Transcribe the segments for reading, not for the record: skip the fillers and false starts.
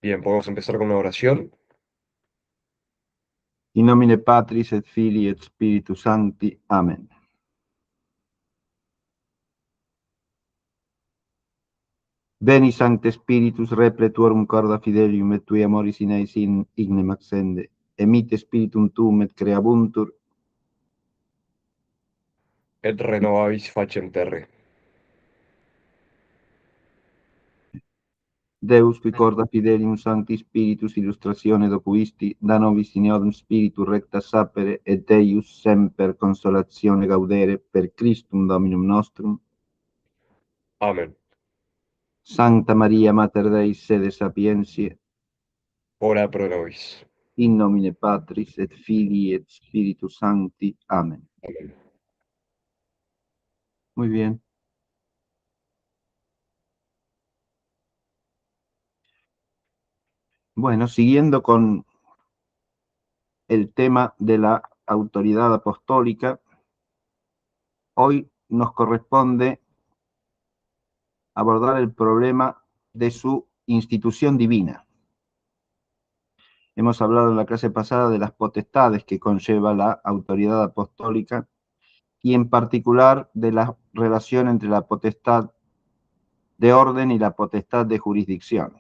Bien, podemos empezar con una oración. In nomine Patris et Filii et Spiritus Sancti. Amen. Veni Sancte Spiritus repletuorum corda fidelium et tui amoris in eis in ignem accende. Emite Spiritum tuum et creabuntur. Et renovabis facem terre. Deus qui corda fidelium Sancti Spiritus illustratione docuisti, da nobis in eodum Spiritu recta sapere et Eius semper consolatione gaudere per Christum Dominum nostrum. Amén. Sancta Maria Mater Dei sede sapientiae. Ora pro nobis. In nomine Patris et Filii et Spiritus Sancti. Amen. Amén. Muy bien. Bueno, siguiendo con el tema de la autoridad apostólica, hoy nos corresponde abordar el problema de su institución divina. Hemos hablado en la clase pasada de las potestades que conlleva la autoridad apostólica y en particular de la relación entre la potestad de orden y la potestad de jurisdicción.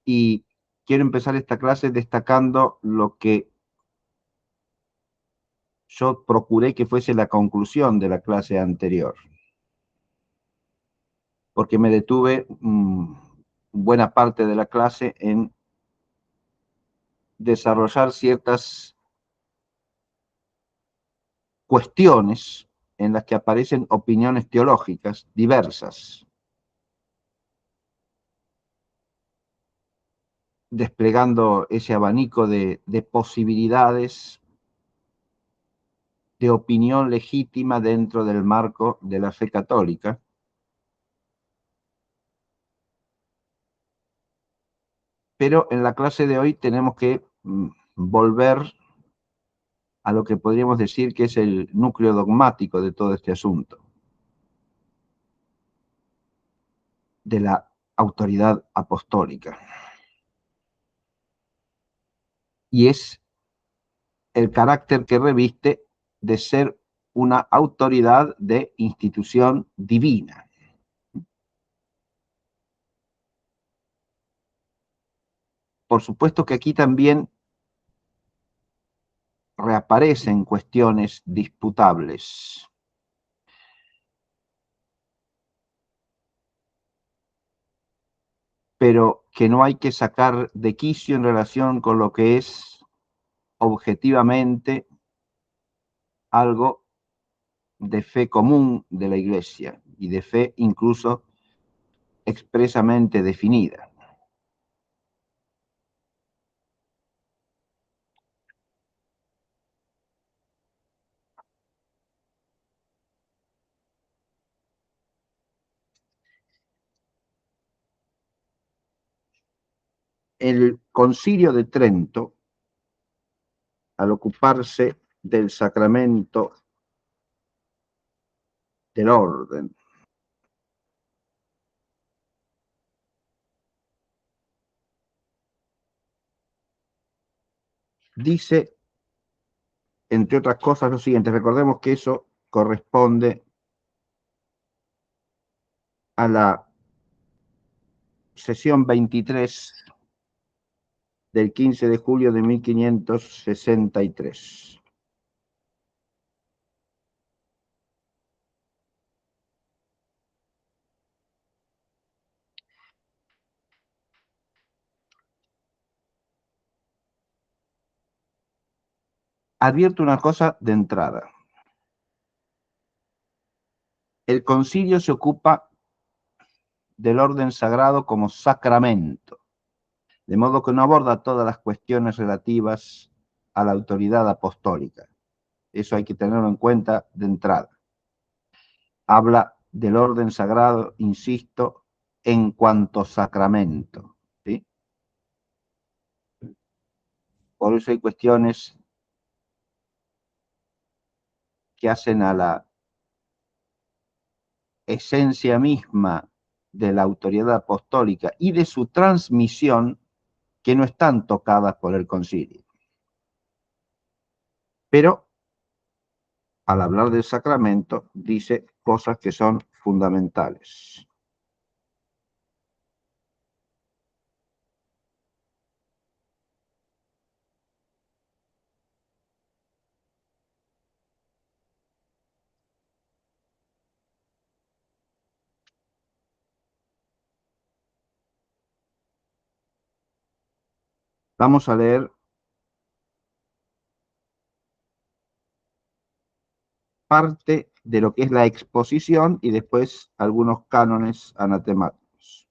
Y quiero empezar esta clase destacando lo que yo procuré que fuese la conclusión de la clase anterior, porque me detuve buena parte de la clase en desarrollar ciertas cuestiones en las que aparecen opiniones teológicas diversas, desplegando ese abanico de posibilidades de opinión legítima dentro del marco de la fe católica. Pero en la clase de hoy tenemos que volver a lo que podríamos decir que es el núcleo dogmático de todo este asunto, de la autoridad apostólica. Y es el carácter que reviste de ser una autoridad de institución divina. Por supuesto que aquí también reaparecen cuestiones disputables. Pero que no hay que sacar de quicio en relación con lo que es objetivamente algo de fe común de la Iglesia y de fe incluso expresamente definida. El Concilio de Trento, al ocuparse del sacramento del orden, dice, entre otras cosas, lo siguiente. Recordemos que eso corresponde a la sesión 23 del 15 de julio de 1563. Advierto una cosa de entrada. El concilio se ocupa del orden sagrado como sacramento, de modo que no aborda todas las cuestiones relativas a la autoridad apostólica. Eso hay que tenerlo en cuenta de entrada. Habla del orden sagrado, insisto, en cuanto sacramento, ¿sí? Por eso hay cuestiones que hacen a la esencia misma de la autoridad apostólica y de su transmisión que no están tocadas por el concilio. Pero al hablar del sacramento dice cosas que son fundamentales. Vamos a leer parte de lo que es la exposición y después algunos cánones anatemáticos.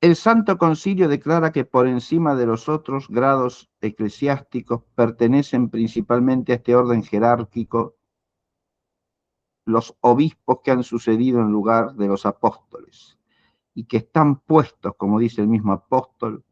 El Santo Concilio declara que por encima de los otros grados eclesiásticos pertenecen principalmente a este orden jerárquico los obispos que han sucedido en lugar de los apóstoles y que están puestos, como dice el mismo apóstol,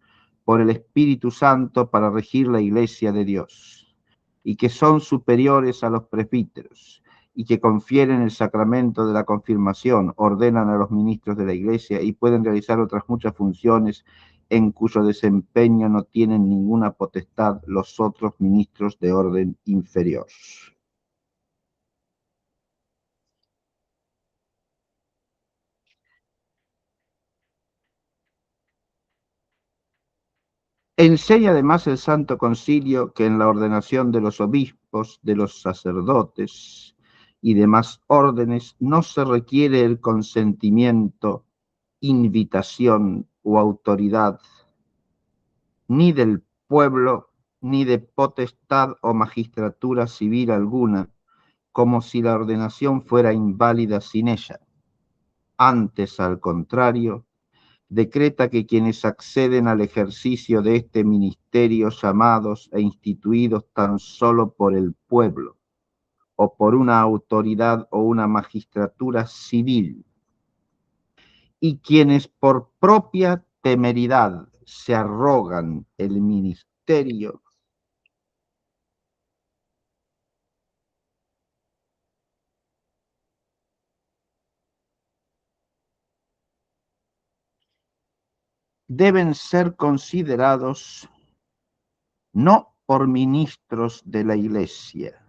por el Espíritu Santo para regir la Iglesia de Dios, y que son superiores a los presbíteros, y que confieren el sacramento de la confirmación, ordenan a los ministros de la Iglesia y pueden realizar otras muchas funciones en cuyo desempeño no tienen ninguna potestad los otros ministros de orden inferior. Enseña además el Santo Concilio que en la ordenación de los obispos, de los sacerdotes y demás órdenes no se requiere el consentimiento, invitación o autoridad ni del pueblo ni de potestad o magistratura civil alguna, como si la ordenación fuera inválida sin ella. Antes, al contrario, decreta que quienes acceden al ejercicio de este ministerio llamados e instituidos tan solo por el pueblo o por una autoridad o una magistratura civil, y quienes por propia temeridad se arrogan el ministerio, deben ser considerados no por ministros de la Iglesia,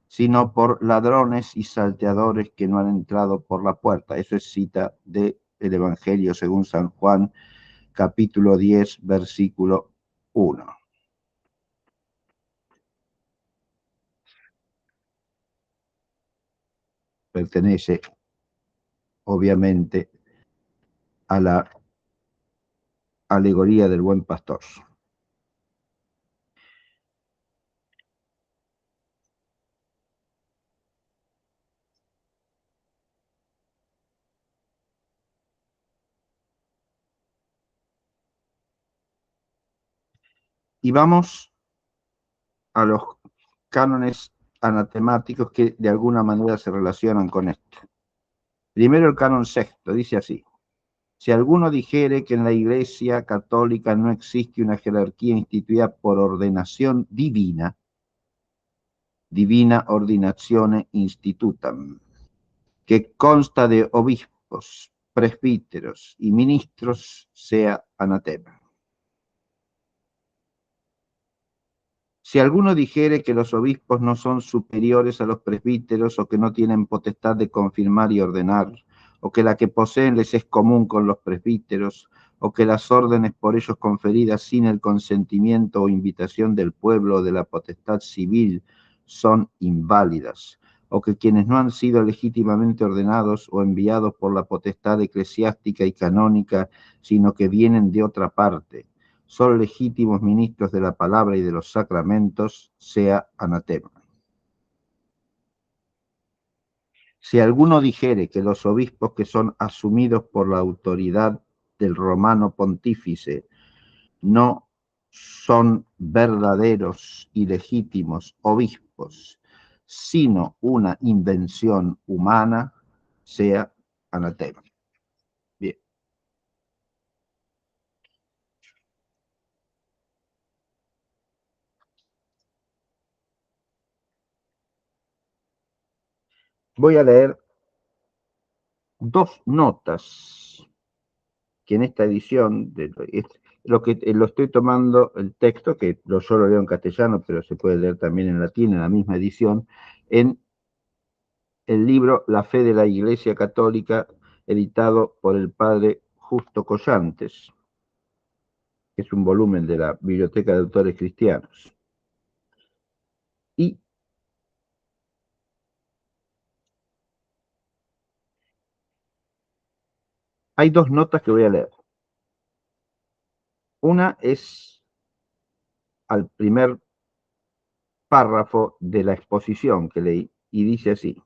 sino por ladrones y salteadores que no han entrado por la puerta. Eso es cita del Evangelio según San Juan, capítulo 10, versículo 1. Pertenece, obviamente, a la alegoría del buen pastor. Y vamos a los cánones anatemáticos que de alguna manera se relacionan con esto. Primero el canon sexto, dice así: si alguno dijere que en la Iglesia católica no existe una jerarquía instituida por ordenación divina, divina ordinazione institutam, que consta de obispos, presbíteros y ministros, sea anatema. Si alguno dijere que los obispos no son superiores a los presbíteros o que no tienen potestad de confirmar y ordenar, o que la que poseen les es común con los presbíteros, o que las órdenes por ellos conferidas sin el consentimiento o invitación del pueblo o de la potestad civil son inválidas, o que quienes no han sido legítimamente ordenados o enviados por la potestad eclesiástica y canónica, sino que vienen de otra parte, son legítimos ministros de la palabra y de los sacramentos, sea anatema. Si alguno dijere que los obispos que son asumidos por la autoridad del romano pontífice no son verdaderos y legítimos obispos, sino una invención humana, sea anatema. Bien. voy a leer dos notas que en esta edición, lo estoy tomando el texto, que yo lo leo en castellano, pero se puede leer también en latín, en la misma edición, en el libro La fe de la Iglesia Católica, editado por el padre Justo Collantes, que es un volumen de la Biblioteca de Autores Cristianos. Y hay dos notas que voy a leer. Una es al primer párrafo de la exposición que leí y dice así: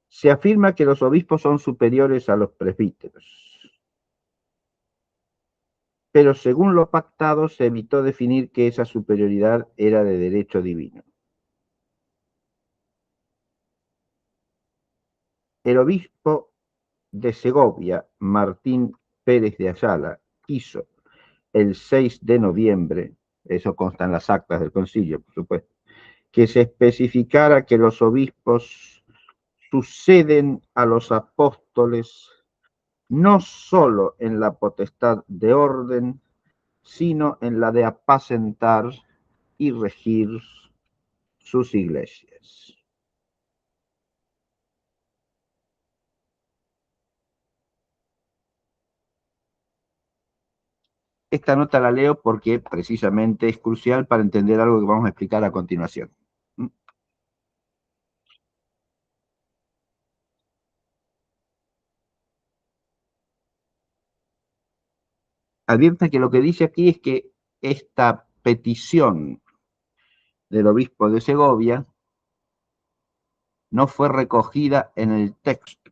se afirma que los obispos son superiores a los presbíteros, pero según lo pactado se evitó definir que esa superioridad era de derecho divino. El obispo de Segovia, Martín Pérez de Ayala, quiso el 6 de noviembre, eso consta en las actas del concilio, por supuesto, que se especificara que los obispos suceden a los apóstoles no solo en la potestad de orden, sino en la de apacentar y regir sus iglesias. Esta nota la leo porque precisamente es crucial para entender algo que vamos a explicar a continuación. Advierte que lo que dice aquí es que esta petición del obispo de Segovia no fue recogida en el texto.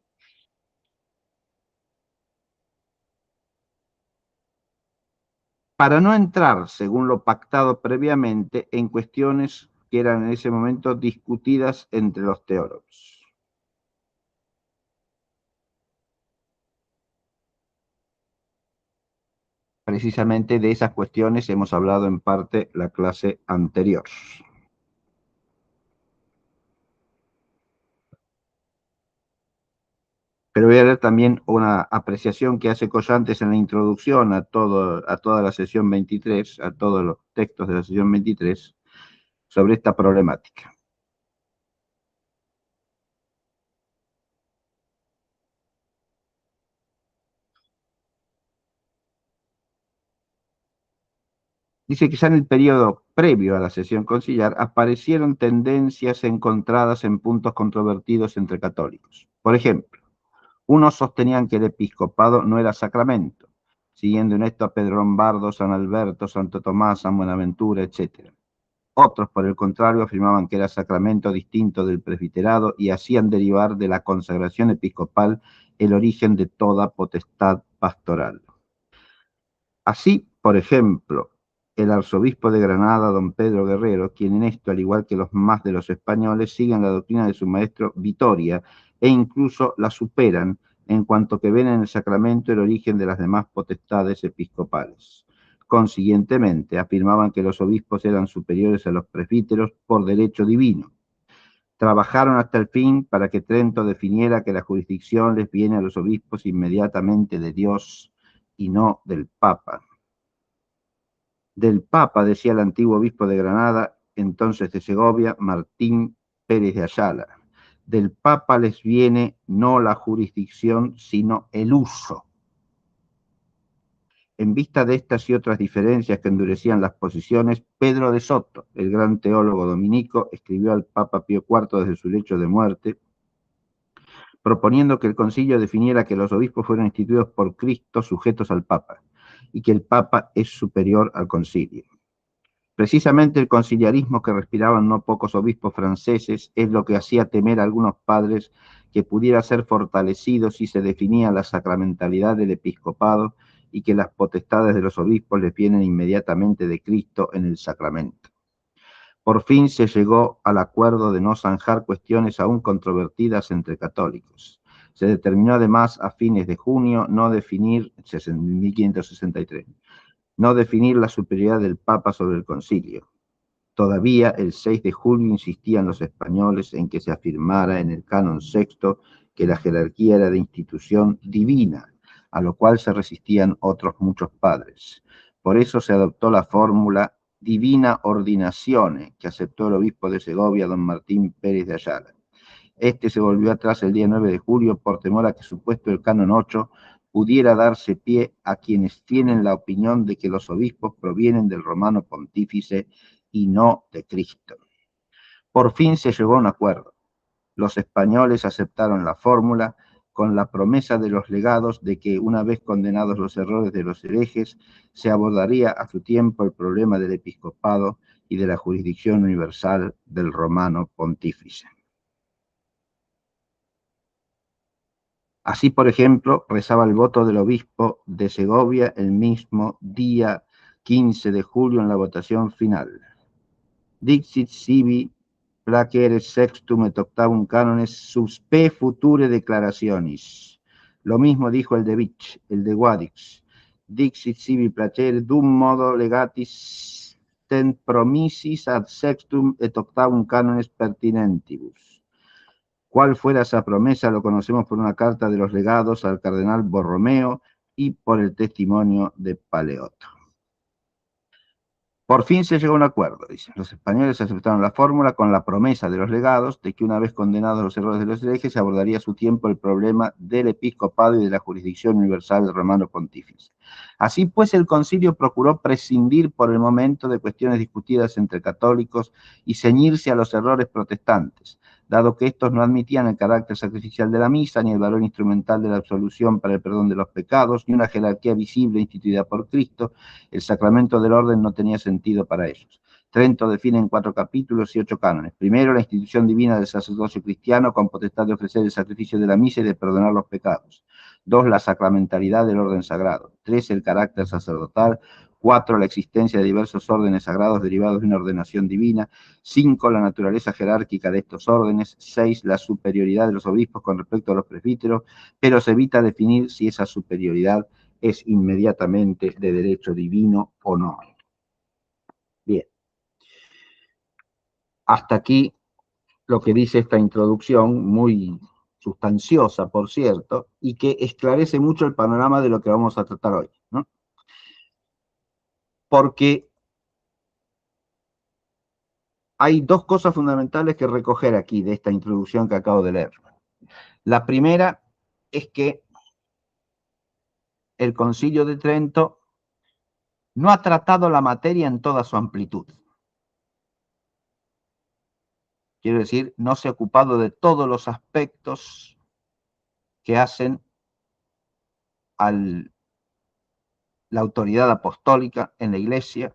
Para no entrar, según lo pactado previamente, en cuestiones que eran en ese momento discutidas entre los teólogos. Precisamente de esas cuestiones hemos hablado en parte la clase anterior. Pero voy a leer también una apreciación que hace Collantes en la introducción a toda la sesión 23, a todos los textos de la sesión 23, sobre esta problemática. Dice que ya en el periodo previo a la sesión conciliar aparecieron tendencias encontradas en puntos controvertidos entre católicos. Por ejemplo, unos sostenían que el episcopado no era sacramento, siguiendo en esto a Pedro Lombardo, San Alberto, Santo Tomás, San Buenaventura, etc. Otros, por el contrario, afirmaban que era sacramento distinto del presbiterado y hacían derivar de la consagración episcopal el origen de toda potestad pastoral. Así, por ejemplo, el arzobispo de Granada, don Pedro Guerrero, quien en esto, al igual que los más de los españoles, siguen la doctrina de su maestro Vitoria e incluso la superan en cuanto que ven en el sacramento el origen de las demás potestades episcopales. Consiguientemente, afirmaban que los obispos eran superiores a los presbíteros por derecho divino. Trabajaron hasta el fin para que Trento definiera que la jurisdicción les viene a los obispos inmediatamente de Dios y no del Papa. Del Papa, decía el antiguo obispo de Granada, entonces de Segovia, Martín Pérez de Ayala. Del Papa les viene no la jurisdicción, sino el uso. En vista de estas y otras diferencias que endurecían las posiciones, Pedro de Soto, el gran teólogo dominico, escribió al Papa Pío IV desde su lecho de muerte, proponiendo que el concilio definiera que los obispos fueron instituidos por Cristo sujetos al Papa, y que el Papa es superior al concilio. Precisamente el conciliarismo que respiraban no pocos obispos franceses es lo que hacía temer a algunos padres que pudiera ser fortalecido si se definía la sacramentalidad del episcopado y que las potestades de los obispos les vienen inmediatamente de Cristo en el sacramento. Por fin se llegó al acuerdo de no zanjar cuestiones aún controvertidas entre católicos. Se determinó además a fines de junio no definir, 1563, no definir la superioridad del Papa sobre el concilio. Todavía el 6 de julio insistían los españoles en que se afirmara en el canon sexto que la jerarquía era de institución divina, a lo cual se resistían otros muchos padres. Por eso se adoptó la fórmula Divina Ordinazione, que aceptó el obispo de Segovia, don Martín Pérez de Ayala. Este se volvió atrás el día 9 de julio por temor a que supuesto el canon 8 pudiera darse pie a quienes tienen la opinión de que los obispos provienen del romano pontífice y no de Cristo. Por fin se llegó a un acuerdo. Los españoles aceptaron la fórmula con la promesa de los legados de que, una vez condenados los errores de los herejes, se abordaría a su tiempo el problema del episcopado y de la jurisdicción universal del romano pontífice. Así, por ejemplo, rezaba el voto del obispo de Segovia el mismo día 15 de julio en la votación final. Dixit sibi placere sextum et octavum canones suspe future declarationis. Lo mismo dijo el de Vich, el de Guadix. Dixit sibi placere dum modo legatis ten promisis ad sextum et octavum canones pertinentibus. Cuál fuera esa promesa lo conocemos por una carta de los legados al cardenal Borromeo y por el testimonio de Paleoto. Por fin se llegó a un acuerdo, dicen. Los españoles aceptaron la fórmula con la promesa de los legados de que, una vez condenados los errores de los herejes, se abordaría a su tiempo el problema del episcopado y de la jurisdicción universal del romano pontífice. Así pues, el concilio procuró prescindir por el momento de cuestiones discutidas entre católicos y ceñirse a los errores protestantes, dado que estos no admitían el carácter sacrificial de la misa, ni el valor instrumental de la absolución para el perdón de los pecados, ni una jerarquía visible instituida por Cristo. El sacramento del orden no tenía sentido para ellos. Trento define en 4 capítulos y 8 cánones. Primero, la institución divina del sacerdocio cristiano con potestad de ofrecer el sacrificio de la misa y de perdonar los pecados. 2, la sacramentalidad del orden sagrado. 3, el carácter sacerdotal. 4, la existencia de diversos órdenes sagrados derivados de una ordenación divina. 5, la naturaleza jerárquica de estos órdenes. 6, la superioridad de los obispos con respecto a los presbíteros, pero se evita definir si esa superioridad es inmediatamente de derecho divino o no. Bien. Hasta aquí lo que dice esta introducción, muy sustanciosa, por cierto, y que esclarece mucho el panorama de lo que vamos a tratar hoy, ¿no? Porque hay dos cosas fundamentales que recoger aquí de esta introducción que acabo de leer. La primera es que el Concilio de Trento no ha tratado la materia en toda su amplitud. Quiero decir, no se ha ocupado de todos los aspectos que hacen a la autoridad apostólica en la Iglesia,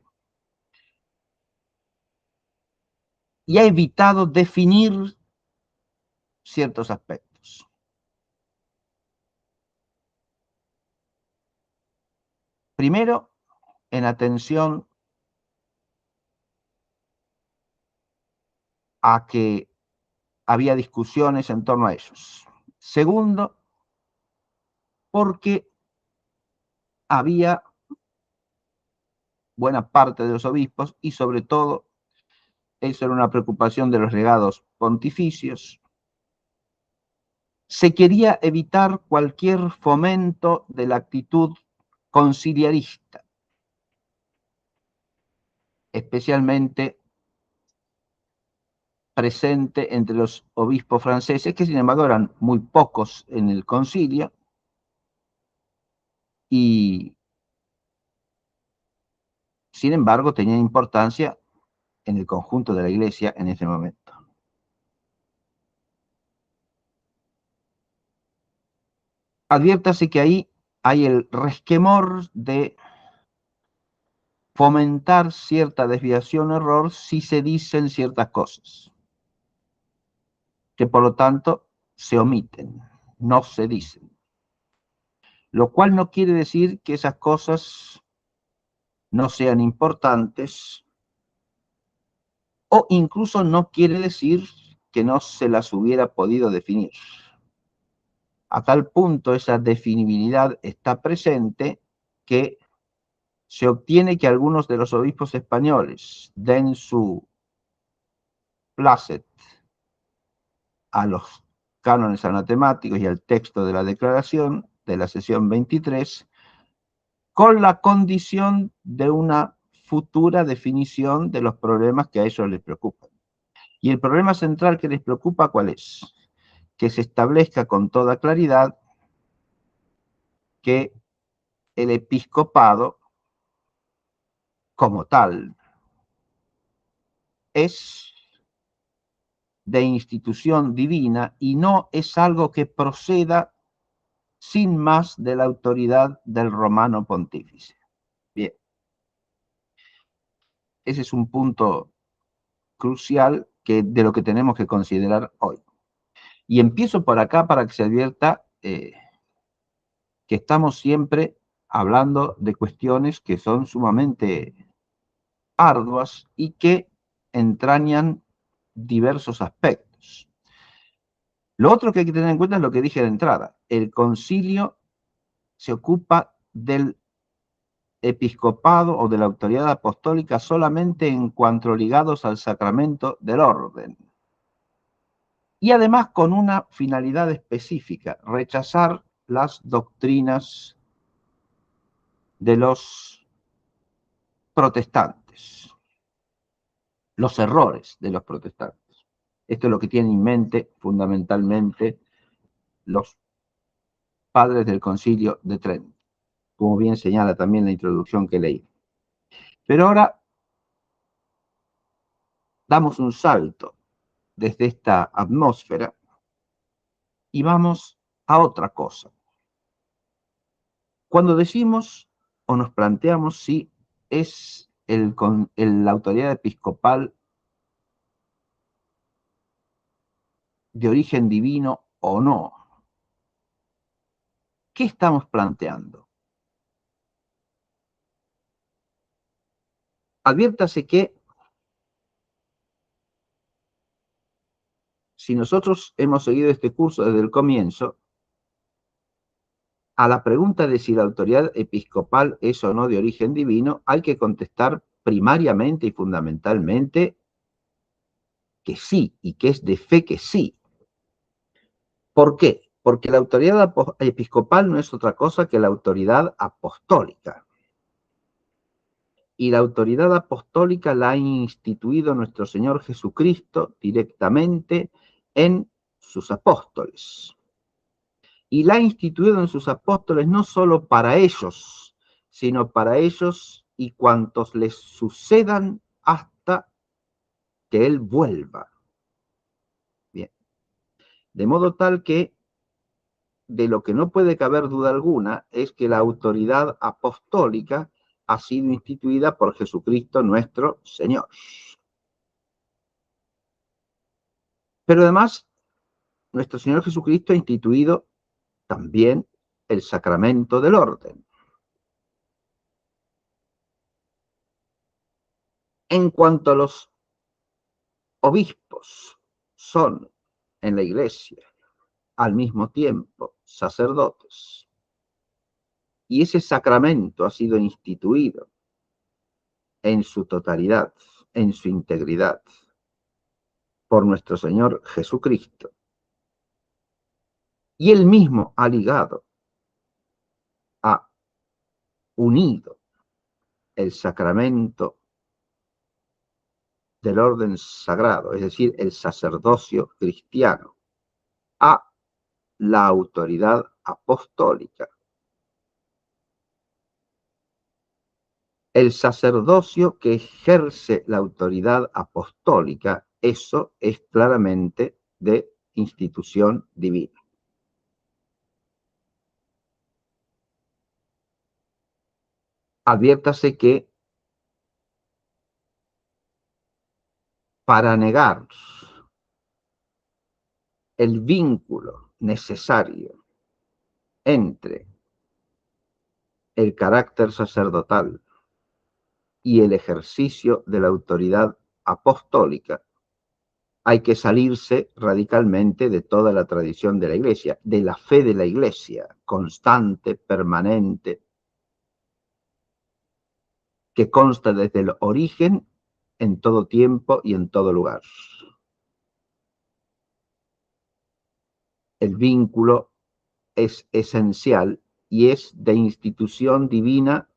y ha evitado definir ciertos aspectos. Primero, en atención a que había discusiones en torno a ellos. Segundo, porque había buena parte de los obispos, y sobre todo, eso era una preocupación de los legados pontificios, se quería evitar cualquier fomento de la actitud conciliarista, especialmente presente entre los obispos franceses, que sin embargo eran muy pocos en el concilio, y sin embargo tenían importancia en el conjunto de la Iglesia en ese momento. Adviértase que ahí hay el resquemor de fomentar cierta desviación o error si se dicen ciertas cosas, que por lo tanto se omiten, no se dicen. Lo cual no quiere decir que esas cosas no sean importantes, o incluso no quiere decir que no se las hubiera podido definir. A tal punto esa definibilidad está presente que se obtiene que algunos de los obispos españoles den su placet a los cánones anatemáticos y al texto de la declaración de la sesión 23, con la condición de una futura definición de los problemas que a ellos les preocupan. Y el problema central que les preocupa, ¿cuál es? Que se establezca con toda claridad que el episcopado, como tal, es de institución divina y no es algo que proceda sin más de la autoridad del romano pontífice. Bien, ese es un punto crucial de lo que tenemos que considerar hoy. Y empiezo por acá para que se advierta que estamos siempre hablando de cuestiones que son sumamente arduas y que entrañan diversos aspectos. Lo otro que hay que tener en cuenta es lo que dije de entrada. El concilio se ocupa del episcopado o de la autoridad apostólica solamente en cuanto ligados al sacramento del orden. Y además con una finalidad específica, rechazar las doctrinas de los protestantes, los errores de los protestantes. Esto es lo que tienen en mente fundamentalmente los padres del Concilio de Trento, como bien señala también la introducción que leí. Pero ahora damos un salto desde esta atmósfera y vamos a otra cosa. Cuando decimos o nos planteamos si es la autoridad episcopal de origen divino o no, ¿qué estamos planteando? Adviértase que si nosotros hemos seguido este curso desde el comienzo, a la pregunta de si la autoridad episcopal es o no de origen divino, hay que contestar primariamente y fundamentalmente que sí, y que es de fe que sí. ¿Por qué? Porque la autoridad episcopal no es otra cosa que la autoridad apostólica. Y la autoridad apostólica la ha instituido nuestro Señor Jesucristo directamente en sus apóstoles. Y la ha instituido en sus apóstoles no solo para ellos, sino para ellos y cuantos les sucedan hasta que Él vuelva. Bien. De modo tal que de lo que no puede caber duda alguna es que la autoridad apostólica ha sido instituida por Jesucristo nuestro Señor. Pero además, nuestro Señor Jesucristo ha instituido también el sacramento del orden. En cuanto a los obispos son en la iglesia al mismo tiempo sacerdotes, y ese sacramento ha sido instituido en su totalidad, en su integridad, por nuestro Señor Jesucristo, y Él mismo ha ligado, ha unido el sacramento del orden sagrado, es decir, el sacerdocio cristiano, a la autoridad apostólica. El sacerdocio que ejerce la autoridad apostólica, eso es claramente de institución divina. Adviértase que para negar el vínculo necesario entre el carácter sacerdotal y el ejercicio de la autoridad apostólica, hay que salirse radicalmente de toda la tradición de la Iglesia, de la fe de la Iglesia, constante, permanente, que consta desde el origen, en todo tiempo y en todo lugar. el vínculo es esencial y es de institución divina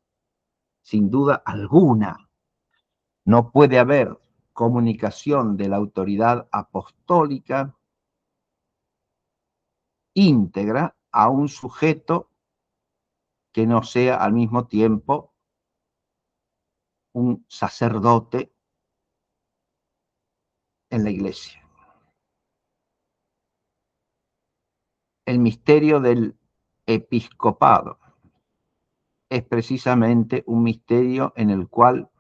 sin duda alguna. No puede haber comunicación de la autoridad apostólica íntegra a un sujeto que no sea al mismo tiempo un sacerdote en la iglesia. El misterio del episcopado es precisamente un misterio en el cual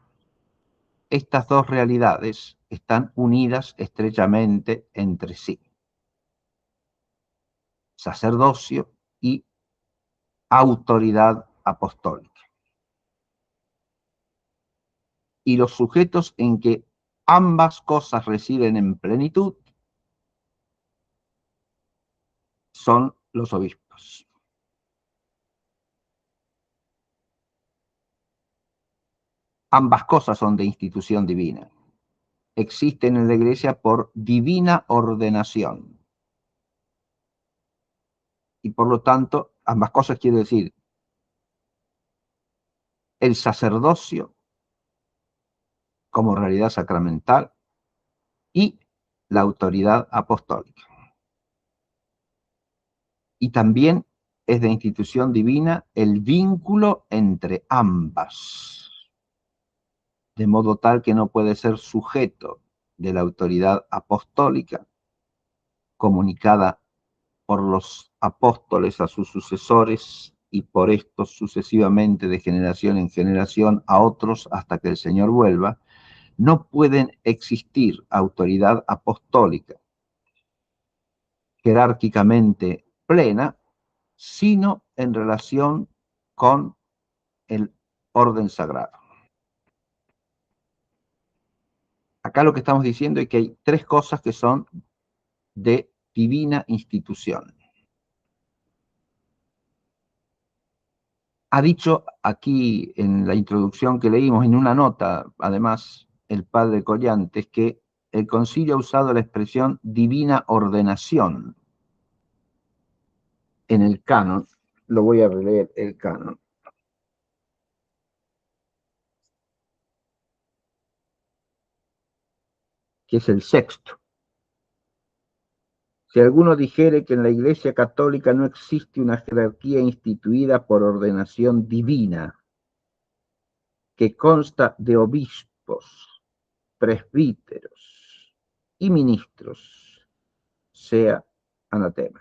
estas dos realidades están unidas estrechamente entre sí. Sacerdocio y autoridad apostólica. Y los sujetos en que ambas cosas residen en plenitud son los obispos. Ambas cosas son de institución divina. Existen en la iglesia por divina ordenación. Y por lo tanto, ambas cosas quiere decir el sacerdocio como realidad sacramental y la autoridad apostólica. Y también es de institución divina el vínculo entre ambas, de modo tal que no puede ser sujeto de la autoridad apostólica comunicada por los apóstoles a sus sucesores y por estos sucesivamente de generación en generación a otros hasta que el Señor vuelva. No pueden existir autoridad apostólica jerárquicamente plena, sino en relación con el orden sagrado. Acá lo que estamos diciendo es que hay tres cosas que son de divina institución. Ha dicho aquí en la introducción que leímos, en una nota, además, el padre Collantes, que el concilio ha usado la expresión divina ordenación en el canon. Lo voy a releer el canon. Que es el sexto. Si alguno dijere que en la Iglesia Católica no existe una jerarquía instituida por ordenación divina, que consta de obispos, presbíteros y ministros, sea anatema.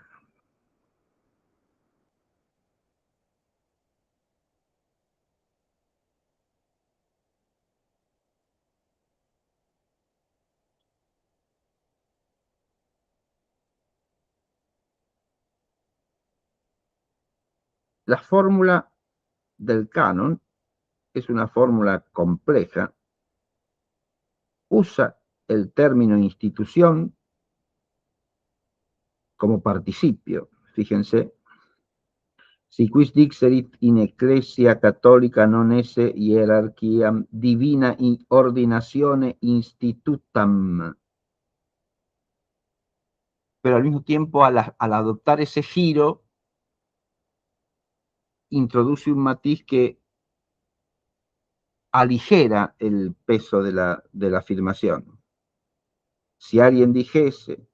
La fórmula del canon es una fórmula compleja, usa el término institución como participio. Fíjense, si quis dixerit in ecclesia cattolica non esse hierarchiam divina ordinatione institutam. Pero al mismo tiempo, al adoptar ese giro, introduce un matiz que aligera el peso de la afirmación. Si alguien dijese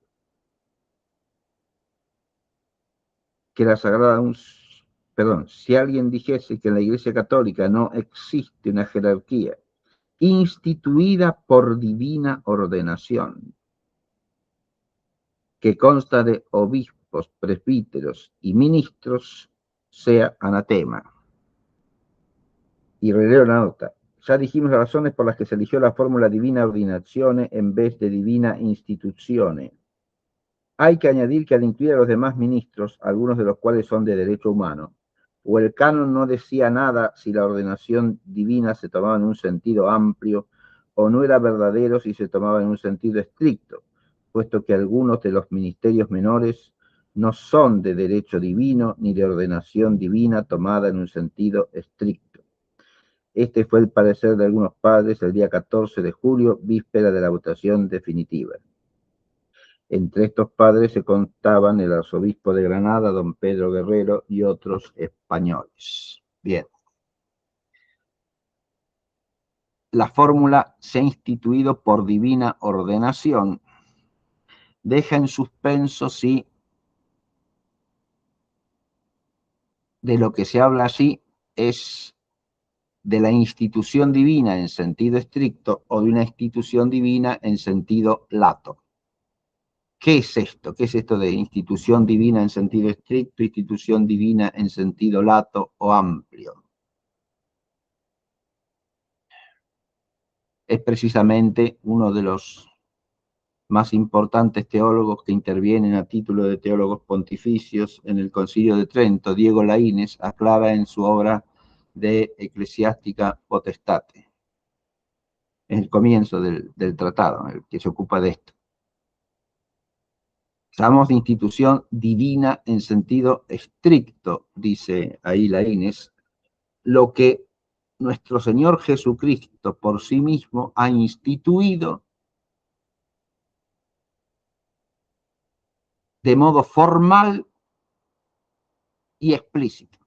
que la Sagrada, si alguien dijese que en la Iglesia Católica no existe una jerarquía instituida por divina ordenación, que consta de obispos, presbíteros y ministros, sea anatema. Y releo la nota. Ya dijimos las razones por las que se eligió la fórmula divina ordinazione en vez de divina instituzione. Hay que añadir que al incluir a los demás ministros, algunos de los cuales son de derecho humano, o el canon no decía nada si la ordenación divina se tomaba en un sentido amplio, o no era verdadero si se tomaba en un sentido estricto, puesto que algunos de los ministerios menores no son de derecho divino ni de ordenación divina tomada en un sentido estricto. Este fue el parecer de algunos padres el día 14 de julio, víspera de la votación definitiva. Entre estos padres se contaban el arzobispo de Granada, don Pedro Guerrero, y otros españoles. Bien. La fórmula se ha instituido por divina ordenación. Deja en suspenso si de lo que se habla así es de la institución divina en sentido estricto o de una institución divina en sentido lato. ¿Qué es esto? ¿Qué es esto de institución divina en sentido estricto, institución divina en sentido lato o amplio? Es precisamente uno de los más importantes teólogos que intervienen a título de teólogos pontificios en el Concilio de Trento, Diego Laínez, aclara en su obra de Ecclesiastica Potestate, en el comienzo del tratado, el que se ocupa de esto. Hablamos de institución divina en sentido estricto, dice ahí Laínez, lo que nuestro Señor Jesucristo por sí mismo ha instituido de modo formal y explícito,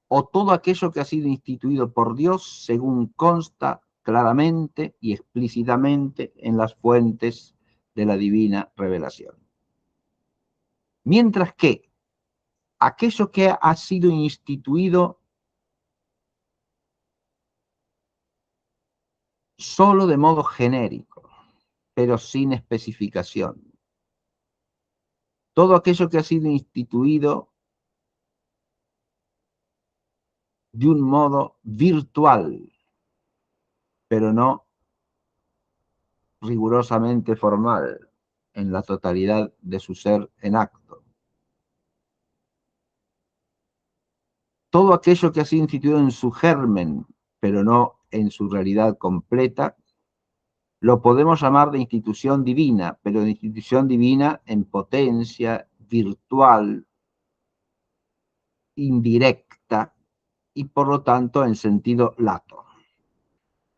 o todo aquello que ha sido instituido por Dios según consta claramente y explícitamente en las fuentes de la divina revelación. Mientras que aquello que ha sido instituido solo de modo genérico, pero sin especificación. Todo aquello que ha sido instituido de un modo virtual, pero no rigurosamente formal, en la totalidad de su ser en acto. Todo aquello que ha sido instituido en su germen, pero no en su realidad completa, lo podemos llamar de institución divina, pero de institución divina en potencia, virtual, indirecta y por lo tanto en sentido lato.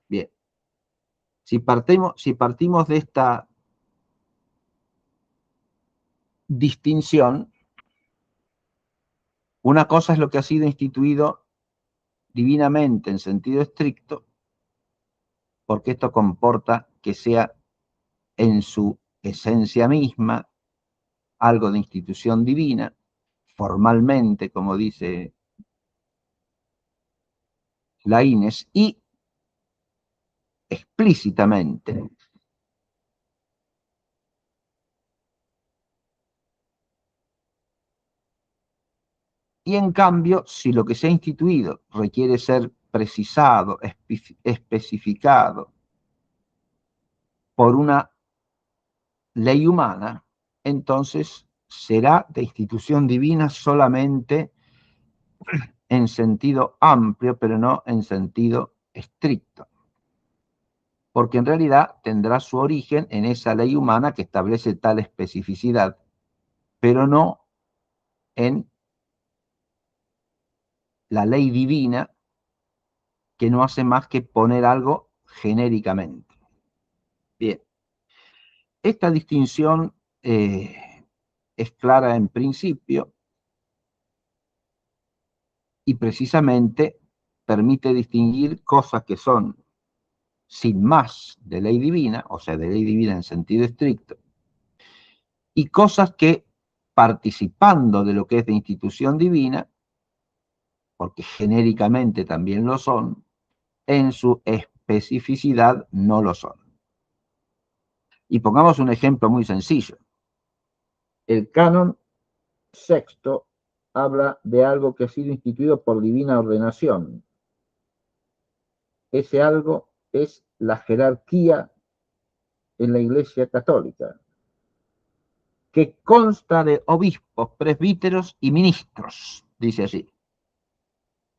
Bien, si partimos de esta distinción, una cosa es lo que ha sido instituido divinamente en sentido estricto, porque esto comporta que sea en su esencia misma algo de institución divina, formalmente, como dice Laínez, y explícitamente. Y en cambio, si lo que se ha instituido requiere ser precisado, especificado por una ley humana, entonces será de institución divina solamente en sentido amplio, pero no en sentido estricto. Porque en realidad tendrá su origen en esa ley humana que establece tal especificidad, pero no en la ley divina que no hace más que poner algo genéricamente. Bien, esta distinción es clara en principio y precisamente permite distinguir cosas que son sin más de ley divina, o sea, de ley divina en sentido estricto, y cosas que participando de lo que es de institución divina, porque genéricamente también lo son, en su especificidad no lo son. Y pongamos un ejemplo muy sencillo. El canon sexto habla de algo que ha sido instituido por divina ordenación. Ese algo es la jerarquía en la Iglesia Católica, que consta de obispos, presbíteros y ministros, dice así.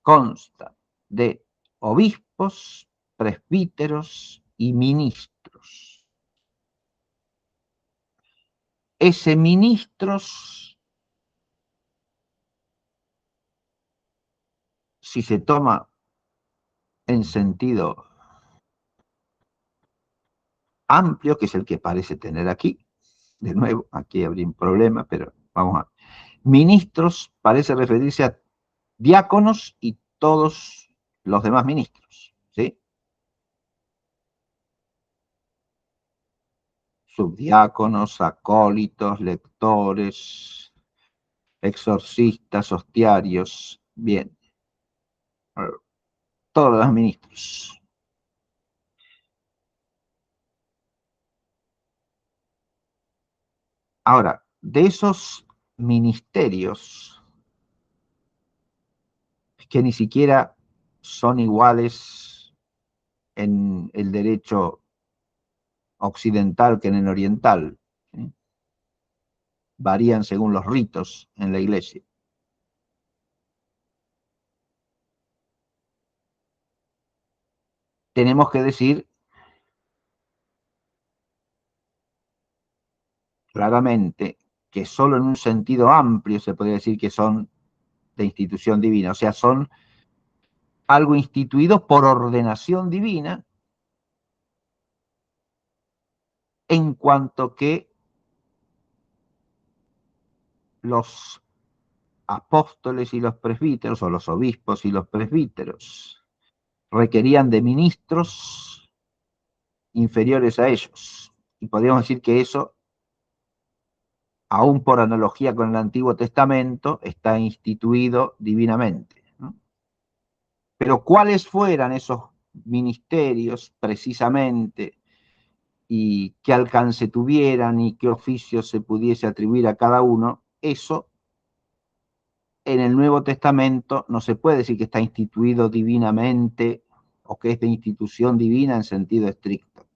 Consta de obispos, presbíteros y ministros. Ese ministros, si se toma en sentido amplio, que es el que parece tener aquí. De nuevo, aquí habría un problema, pero vamos a... Ministros parece referirse a diáconos y todos los demás ministros, ¿sí? Subdiáconos, acólitos, lectores, exorcistas, hostiarios, bien, todos los ministros. Ahora, de esos ministerios que ni siquiera son iguales en el derecho occidental que en el oriental, ¿sí? Varían según los ritos en la iglesia. Tenemos que decir claramente que solo en un sentido amplio se podría decir que son de institución divina, o sea, son algo instituido por ordenación divina, en cuanto que los apóstoles y los presbíteros, o los obispos y los presbíteros, requerían de ministros inferiores a ellos. Y podríamos decir que eso, aún por analogía con el Antiguo Testamento, está instituido divinamente, ¿no? Pero cuáles fueran esos ministerios precisamente, y qué alcance tuvieran y qué oficio se pudiese atribuir a cada uno, eso en el Nuevo Testamento no se puede decir que está instituido divinamente o que es de institución divina en sentido estricto.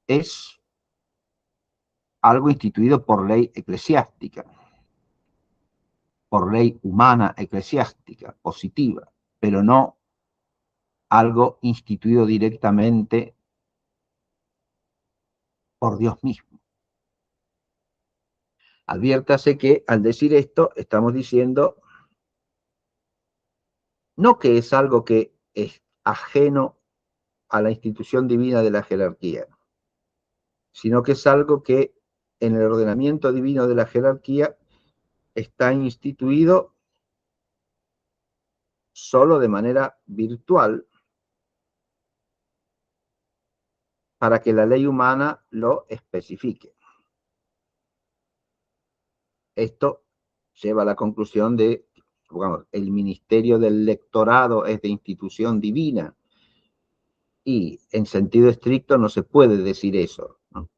Es algo instituido por ley eclesiástica, por ley humana eclesiástica, positiva, pero no algo instituido directamente por Dios mismo. Adviértase que al decir esto estamos diciendo no que es algo que es ajeno a la institución divina de la jerarquía, sino que es algo que en el ordenamiento divino de la jerarquía está instituido solo de manera virtual para que la ley humana lo especifique. Esto lleva a la conclusión de, digamos, el ministerio del lectorado es de institución divina y en sentido estricto no se puede decir eso, ¿no?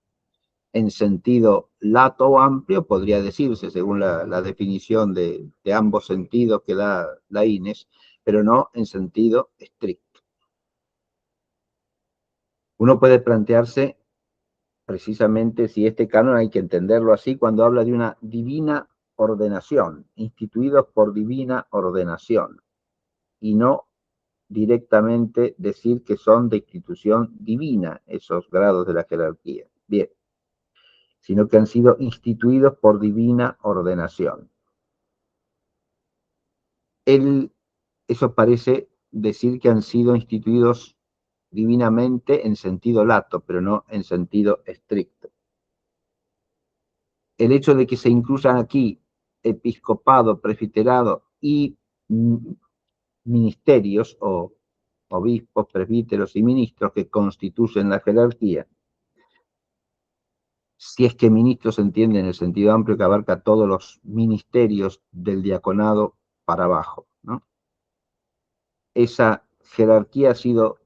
En sentido lato o amplio podría decirse, según la definición de ambos sentidos que da la INES, pero no en sentido estricto. Uno puede plantearse precisamente si este canon hay que entenderlo así cuando habla de una divina ordenación, instituidos por divina ordenación, y no directamente decir que son de institución divina esos grados de la jerarquía. Bien, sino que han sido instituidos por divina ordenación. Eso parece decir que han sido instituidos divinamente en sentido lato, pero no en sentido estricto. El hecho de que se incluyan aquí episcopado, presbiterado y ministerios o obispos, presbíteros y ministros que constituyen la jerarquía, si es que ministro se entiende en el sentido amplio que abarca todos los ministerios del diaconado para abajo, ¿no? Esa jerarquía ha sido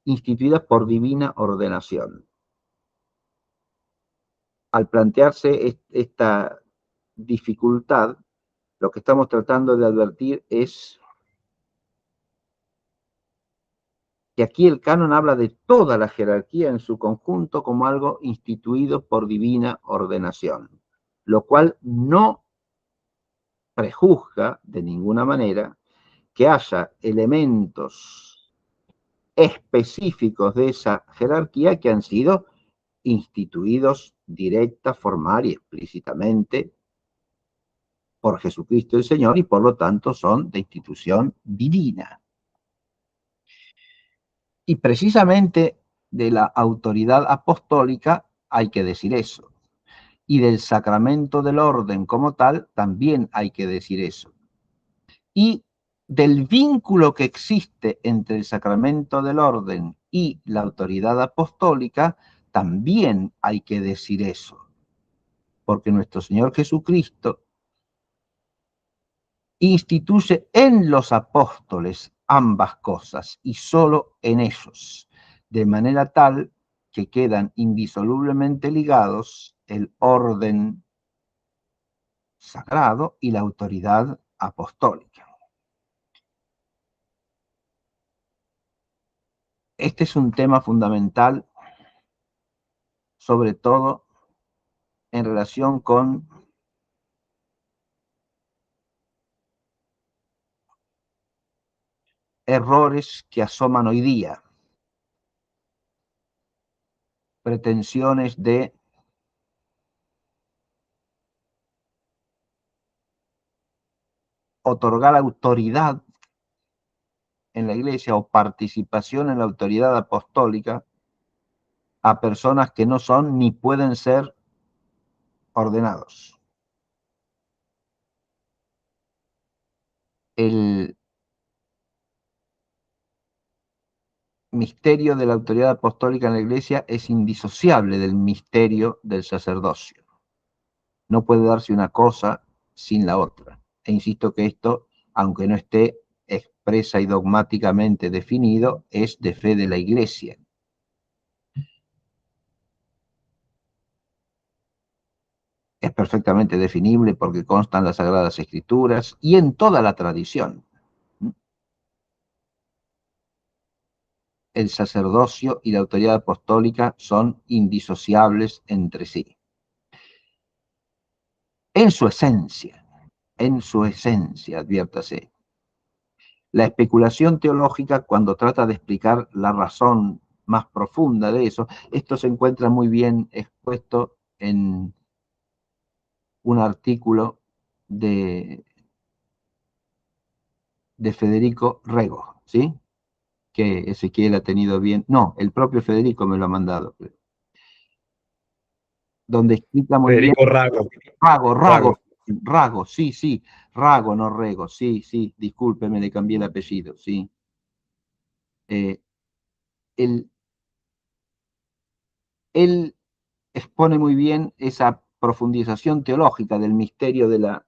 instituida por divina ordenación. Al plantearse esta dificultad, lo que estamos tratando de advertir es que aquí el canon habla de toda la jerarquía en su conjunto como algo instituido por divina ordenación, lo cual no prejuzga de ninguna manera que haya elementos específicos de esa jerarquía que han sido instituidos directa, formal y explícitamente por Jesucristo el Señor y por lo tanto son de institución divina. Y precisamente de la autoridad apostólica hay que decir eso. Y del sacramento del orden como tal también hay que decir eso. Y del vínculo que existe entre el sacramento del orden y la autoridad apostólica también hay que decir eso. Porque nuestro Señor Jesucristo instituye en los apóstoles ambas cosas y solo en ellos, de manera tal que quedan indisolublemente ligados el orden sagrado y la autoridad apostólica. Este es un tema fundamental, sobre todo en relación con errores que asoman hoy día, pretensiones de otorgar autoridad en la iglesia o participación en la autoridad apostólica a personas que no son ni pueden ser ordenados. El misterio de la autoridad apostólica en la iglesia es indisociable del misterio del sacerdocio. No puede darse una cosa sin la otra. E insisto que esto, aunque no esté expresa y dogmáticamente definido, es de fe de la iglesia. Es perfectamente definible porque constan las Sagradas Escrituras y en toda la tradición. El sacerdocio y la autoridad apostólica son indisociables entre sí. En su esencia, adviértase. La especulación teológica, cuando trata de explicar la razón más profunda de eso, esto se encuentra muy bien expuesto en un artículo de Federico Rego, ¿sí? Que Ezequiel ha tenido bien, no, el propio Federico me lo ha mandado, donde explica muy bien, Federico Rago. Rago. Rago, sí, sí, Rago, no Rego, sí, sí, discúlpeme, le cambié el apellido, sí. Él expone muy bien esa profundización teológica del misterio de la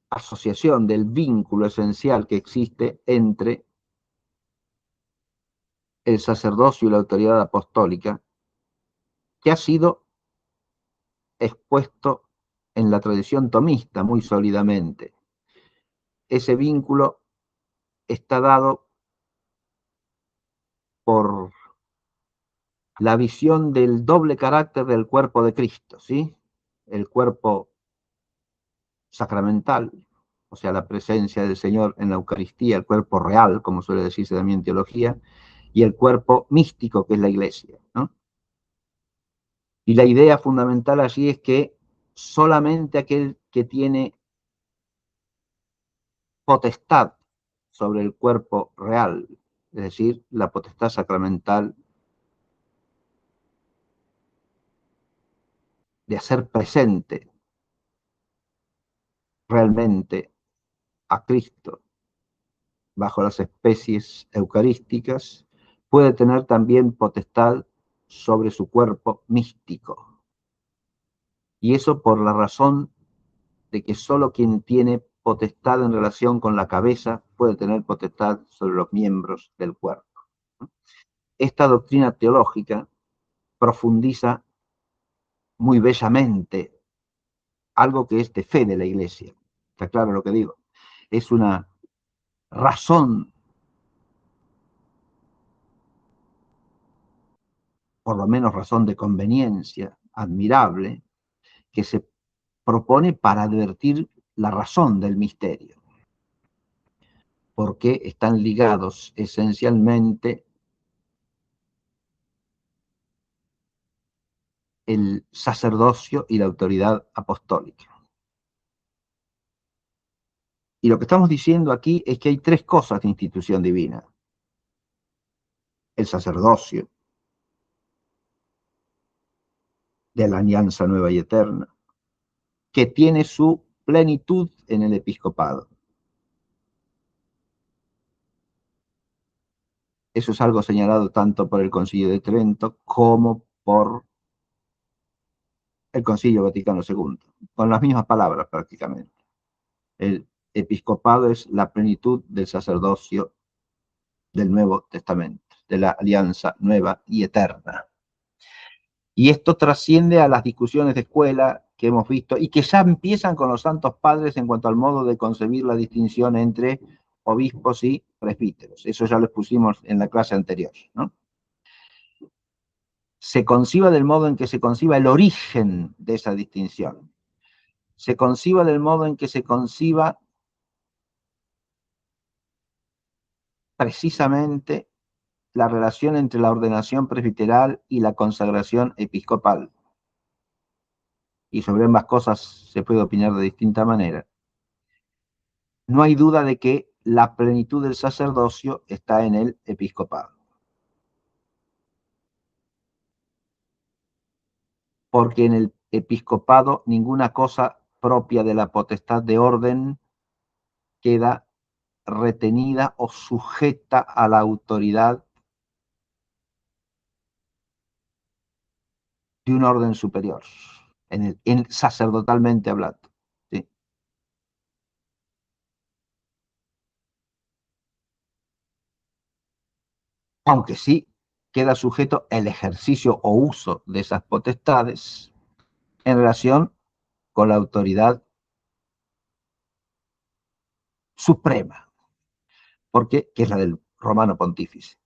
asociación, del vínculo esencial que existe entre el sacerdocio y la autoridad apostólica, que ha sido expuesto en la tradición tomista muy sólidamente. Ese vínculo está dado por la visión del doble carácter del cuerpo de Cristo, ¿sí? El cuerpo sacramental, o sea, la presencia del Señor en la Eucaristía, el cuerpo real, como suele decirse también en teología, y el cuerpo místico, que es la iglesia, ¿no? Y la idea fundamental allí es que solamente aquel que tiene potestad sobre el cuerpo real, es decir, la potestad sacramental de hacer presente realmente a Cristo bajo las especies eucarísticas, puede tener también potestad sobre su cuerpo místico. Y eso por la razón de que solo quien tiene potestad en relación con la cabeza puede tener potestad sobre los miembros del cuerpo. Esta doctrina teológica profundiza muy bellamente algo que es de fe de la Iglesia. ¿Está claro lo que digo? Es una razón, por lo menos razón de conveniencia, admirable, que se propone para advertir la razón del misterio, porque están ligados esencialmente el sacerdocio y la autoridad apostólica. Y lo que estamos diciendo aquí es que hay tres cosas de institución divina. el sacerdocio de la alianza nueva y eterna, que tiene su plenitud en el episcopado. Eso es algo señalado tanto por el Concilio de Trento como por el Concilio Vaticano II, con las mismas palabras prácticamente. El episcopado es la plenitud del sacerdocio del Nuevo Testamento, de la alianza nueva y eterna. Y esto trasciende a las discusiones de escuela que hemos visto y que ya empiezan con los santos padres en cuanto al modo de concebir la distinción entre obispos y presbíteros. Eso ya lo expusimos en la clase anterior, ¿no? Se conciba del modo en que se conciba el origen de esa distinción. Se conciba del modo en que se conciba precisamente la relación entre la ordenación presbiteral y la consagración episcopal. Y sobre ambas cosas se puede opinar de distinta manera. No hay duda de que la plenitud del sacerdocio está en el episcopado. Porque en el episcopado ninguna cosa propia de la potestad de orden queda retenida o sujeta a la autoridad de un orden superior, sacerdotalmente hablando. ¿Sí? Aunque sí queda sujeto el ejercicio o uso de esas potestades en relación con la autoridad suprema, porque que es la del romano pontífice.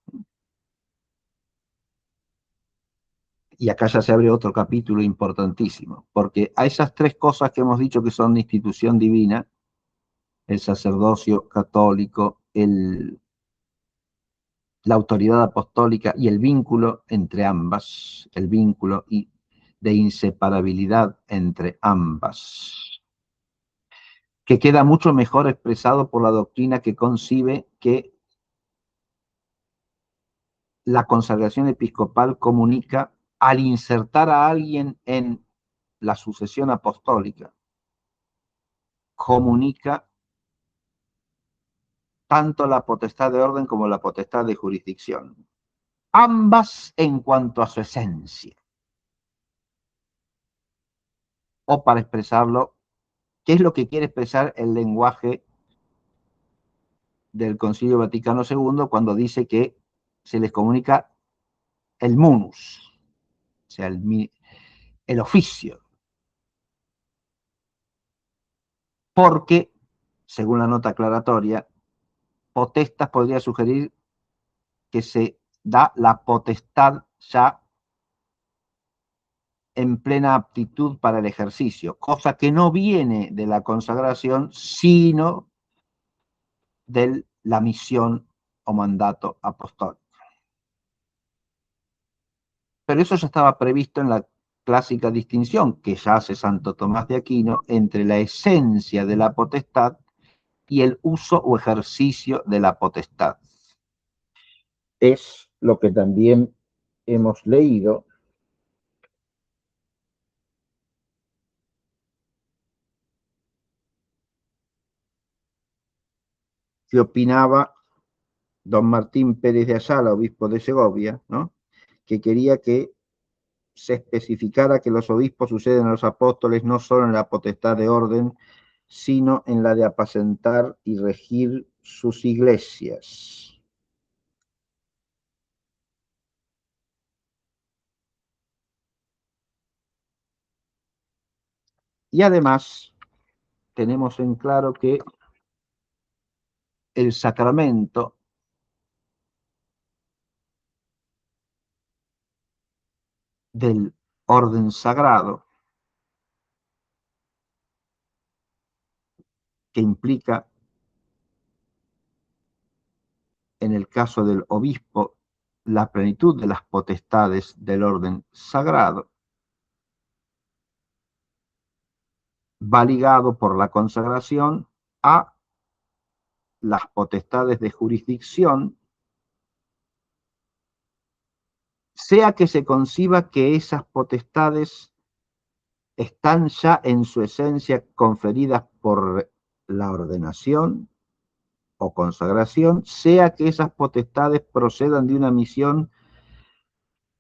Y acá ya se abre otro capítulo importantísimo, porque a esas tres cosas que hemos dicho que son de institución divina, el sacerdocio católico, la autoridad apostólica y el vínculo entre ambas, el vínculo de inseparabilidad entre ambas, que queda mucho mejor expresado por la doctrina que concibe que la consagración episcopal comunica, al insertar a alguien en la sucesión apostólica, comunica tanto la potestad de orden como la potestad de jurisdicción, ambas en cuanto a su esencia. O para expresarlo, ¿qué es lo que quiere expresar el lenguaje del Concilio Vaticano II cuando dice que se les comunica el munus, o sea, el oficio? Porque, según la nota aclaratoria, potestas podría sugerir que se da la potestad ya en plena aptitud para el ejercicio, cosa que no viene de la consagración, sino de la misión o mandato apostólico. Pero eso ya estaba previsto en la clásica distinción que ya hace Santo Tomás de Aquino entre la esencia de la potestad y el uso o ejercicio de la potestad. Es lo que también hemos leído que opinaba don Martín Pérez de Ayala, obispo de Segovia, ¿no? Que quería que se especificara que los obispos suceden a los apóstoles no solo en la potestad de orden, sino en la de apacentar y regir sus iglesias. Y además tenemos en claro que el sacramento del orden sagrado, que implica en el caso del obispo la plenitud de las potestades del orden sagrado, va ligado por la consagración a las potestades de jurisdicción sea que se conciba que esas potestades están ya en su esencia conferidas por la ordenación o consagración, sea que esas potestades procedan de una misión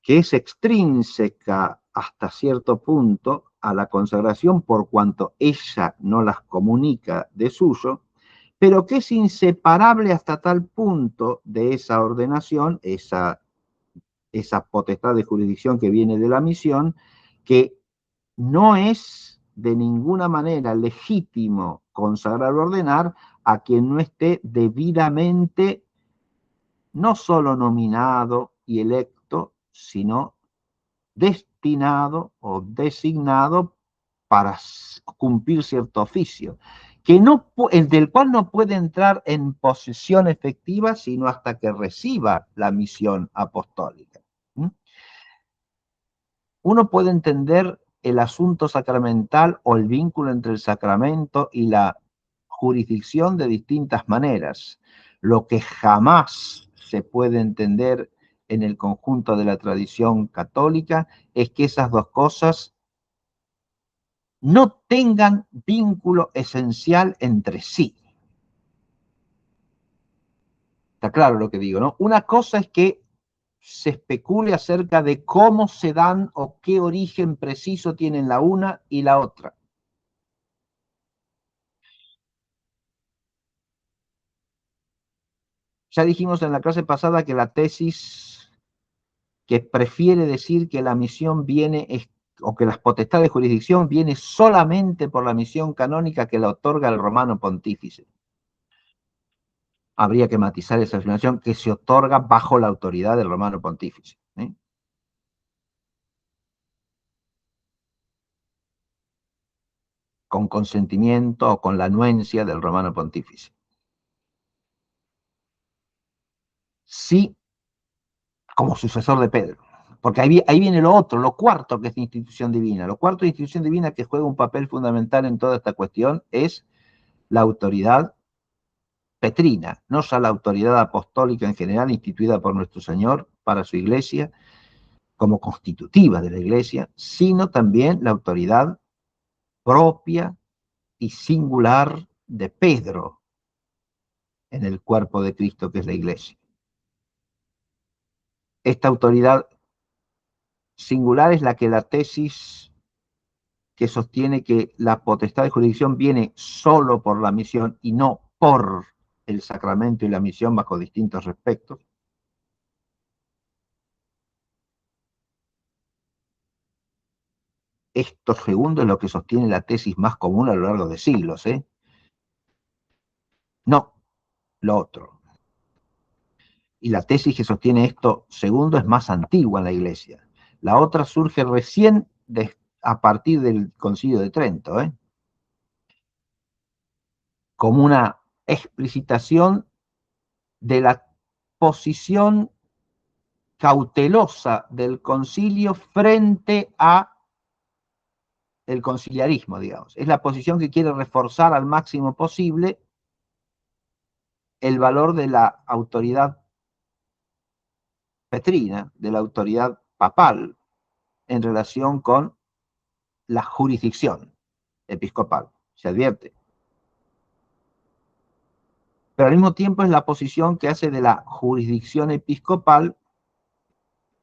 que es extrínseca hasta cierto punto a la consagración por cuanto ella no las comunica de suyo, pero que es inseparable hasta tal punto de esa ordenación, esa potestad de jurisdicción que viene de la misión, que no es de ninguna manera legítimo consagrar o ordenar a quien no esté debidamente no solo nominado y electo, sino destinado o designado para cumplir cierto oficio, que no, el del cual no puede entrar en posesión efectiva sino hasta que reciba la misión apostólica. Uno puede entender el asunto sacramental o el vínculo entre el sacramento y la jurisdicción de distintas maneras. Lo que jamás se puede entender en el conjunto de la tradición católica es que esas dos cosas no tengan vínculo esencial entre sí. Está claro lo que digo, ¿no? Una cosa es que se especule acerca de cómo se dan o qué origen preciso tienen la una y la otra. Ya dijimos en la clase pasada que la tesis que prefiere decir que la misión viene o que las potestades de jurisdicción viene solamente por la misión canónica que la otorga el romano pontífice. Habría que matizar esa afirmación, que se otorga bajo la autoridad del romano pontífice. Con consentimiento o con la anuencia del romano pontífice. Sí, como sucesor de Pedro. Porque ahí viene lo otro, lo cuarto que es institución divina. Lo cuarto de institución divina que juega un papel fundamental en toda esta cuestión es la autoridad petrina, no ya la autoridad apostólica en general instituida por nuestro Señor para su iglesia como constitutiva de la iglesia, sino también la autoridad propia y singular de Pedro en el cuerpo de Cristo que es la iglesia. Esta autoridad singular es la que la tesis que sostiene que la potestad de jurisdicción viene solo por la misión y no por el sacramento y la misión bajo distintos aspectos. Esto segundo es lo que sostiene la tesis más común a lo largo de siglos, ¿eh? No, lo otro. Y la tesis que sostiene esto segundo es más antigua en la Iglesia. La otra surge recién a partir del Concilio de Trento, como una explicitación de la posición cautelosa del concilio frente a el conciliarismo, digamos. Es la posición que quiere reforzar al máximo posible el valor de la autoridad petrina, de la autoridad papal, en relación con la jurisdicción episcopal, se advierte. Pero al mismo tiempo es la posición que hace de la jurisdicción episcopal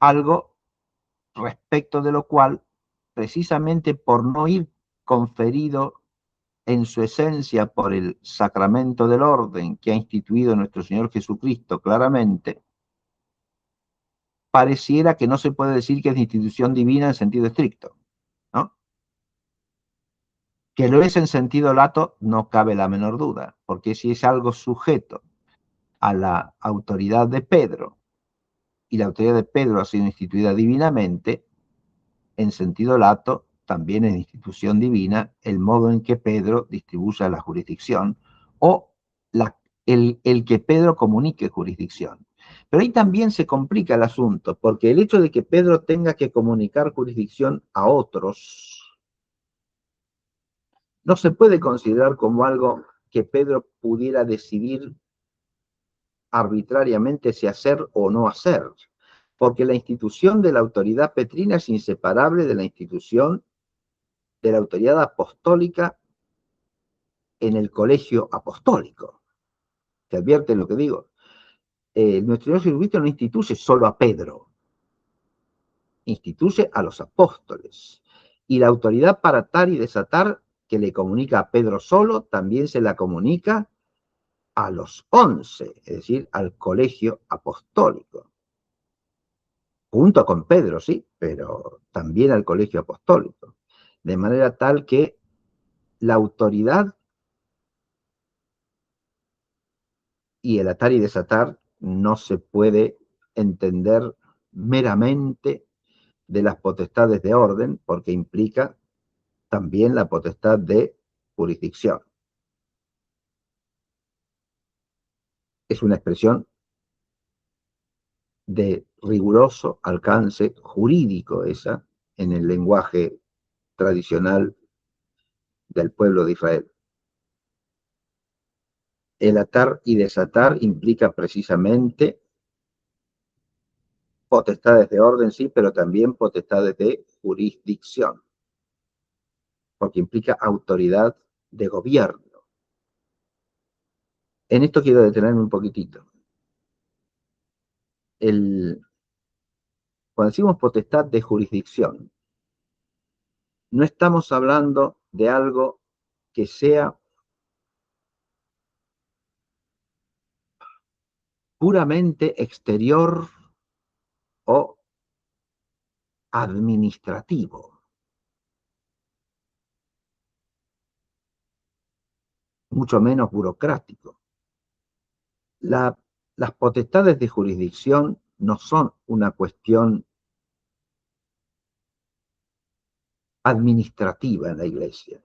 algo respecto de lo cual, precisamente por no ir conferido en su esencia por el sacramento del orden que ha instituido nuestro Señor Jesucristo claramente, pareciera que no se puede decir que es de institución divina en sentido estricto, ¿no? Que lo es en sentido lato, no cabe la menor duda, porque si es algo sujeto a la autoridad de Pedro, y la autoridad de Pedro ha sido instituida divinamente, en sentido lato, también es institución divina el modo en que Pedro distribuye la jurisdicción o el que Pedro comunique jurisdicción. Pero ahí también se complica el asunto, porque el hecho de que Pedro tenga que comunicar jurisdicción a otros no se puede considerar como algo que Pedro pudiera decidir arbitrariamente si hacer o no hacer, porque la institución de la autoridad petrina es inseparable de la institución de la autoridad apostólica en el colegio apostólico. ¿Te advierte lo que digo? Nuestro Señor Jesucristo no instituye solo a Pedro, instituye a los apóstoles. Y la autoridad para atar y desatar que le comunica a Pedro solo, también se la comunica a los 11, es decir, al colegio apostólico. Junto con Pedro, sí, pero también al colegio apostólico. De manera tal que la autoridad y el atar y desatar no se puede entender meramente de las potestades de orden, porque implica también la potestad de jurisdicción. Es una expresión de riguroso alcance jurídico esa en el lenguaje tradicional del pueblo de Israel. El atar y desatar implica precisamente potestades de orden, sí, pero también potestades de jurisdicción, porque implica autoridad de gobierno. En esto quiero detenerme un poquitito. Cuando decimos potestad de jurisdicción, no estamos hablando de algo que sea puramente exterior o administrativo, mucho menos burocrático. Las potestades de jurisdicción no son una cuestión administrativa en la Iglesia.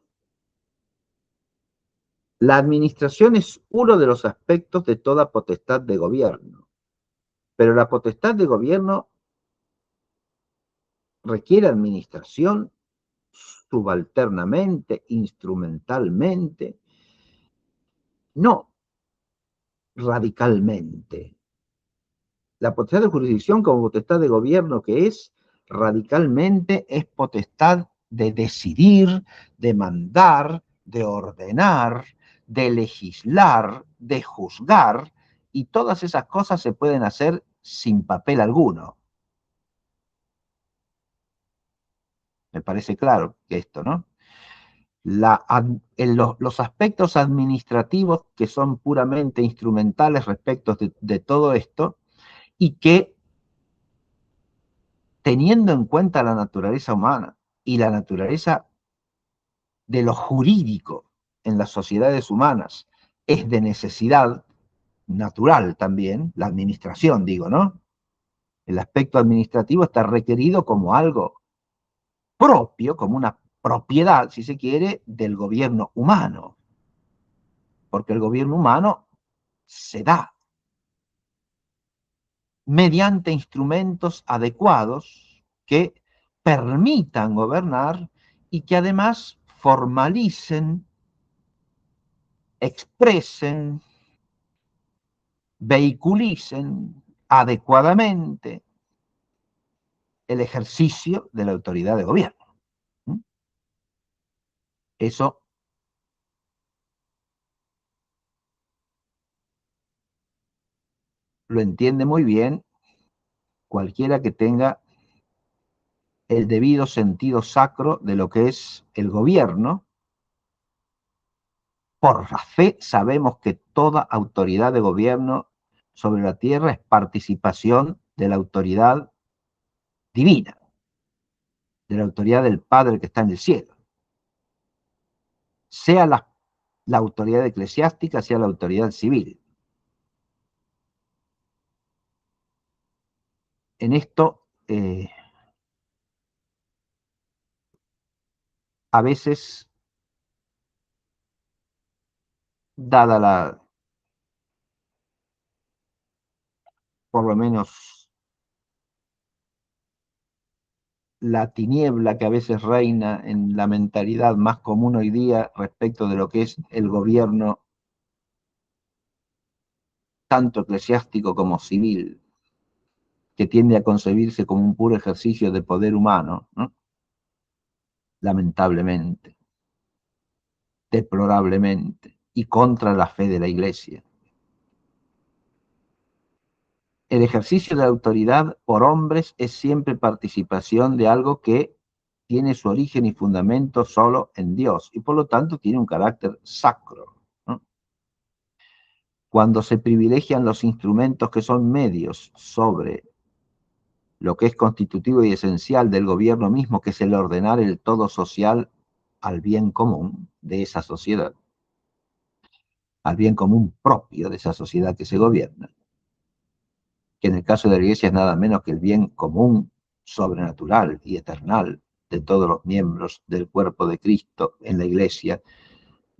La administración es uno de los aspectos de toda potestad de gobierno, pero la potestad de gobierno requiere administración subalternamente, instrumentalmente, no radicalmente. La potestad de jurisdicción como potestad de gobierno que es, radicalmente es potestad de decidir, de mandar, de ordenar, de legislar, de juzgar, y todas esas cosas se pueden hacer sin papel alguno. Me parece claro que esto, ¿no? Los aspectos administrativos que son puramente instrumentales respecto de todo esto y que, teniendo en cuenta la naturaleza humana y la naturaleza de lo jurídico en las sociedades humanas, es de necesidad natural también, la administración, digo, ¿no? El aspecto administrativo está requerido como algo propio, como una propiedad, si se quiere, del gobierno humano, porque el gobierno humano se da mediante instrumentos adecuados que permitan gobernar y que además formalicen, expresen, vehiculicen adecuadamente el ejercicio de la autoridad de gobierno. Eso lo entiende muy bien cualquiera que tenga el debido sentido sacro de lo que es el gobierno. Por la fe sabemos que toda autoridad de gobierno sobre la tierra es participación de la autoridad divina, de la autoridad del Padre que está en el cielo. Sea la autoridad eclesiástica, sea la autoridad civil. En esto, a veces, dada por lo menos la tiniebla que a veces reina en la mentalidad más común hoy día respecto de lo que es el gobierno, tanto eclesiástico como civil, que tiende a concebirse como un puro ejercicio de poder humano, ¿no? Lamentablemente, deplorablemente, y contra la fe de la Iglesia. El ejercicio de la autoridad por hombres es siempre participación de algo que tiene su origen y fundamento solo en Dios, y por lo tanto tiene un carácter sacro, ¿no? Cuando se privilegian los instrumentos que son medios sobre lo que es constitutivo y esencial del gobierno mismo, que es el ordenar el todo social al bien común de esa sociedad, al bien común propio de esa sociedad que se gobierna, que en el caso de la Iglesia es nada menos que el bien común sobrenatural y eternal de todos los miembros del cuerpo de Cristo en la Iglesia,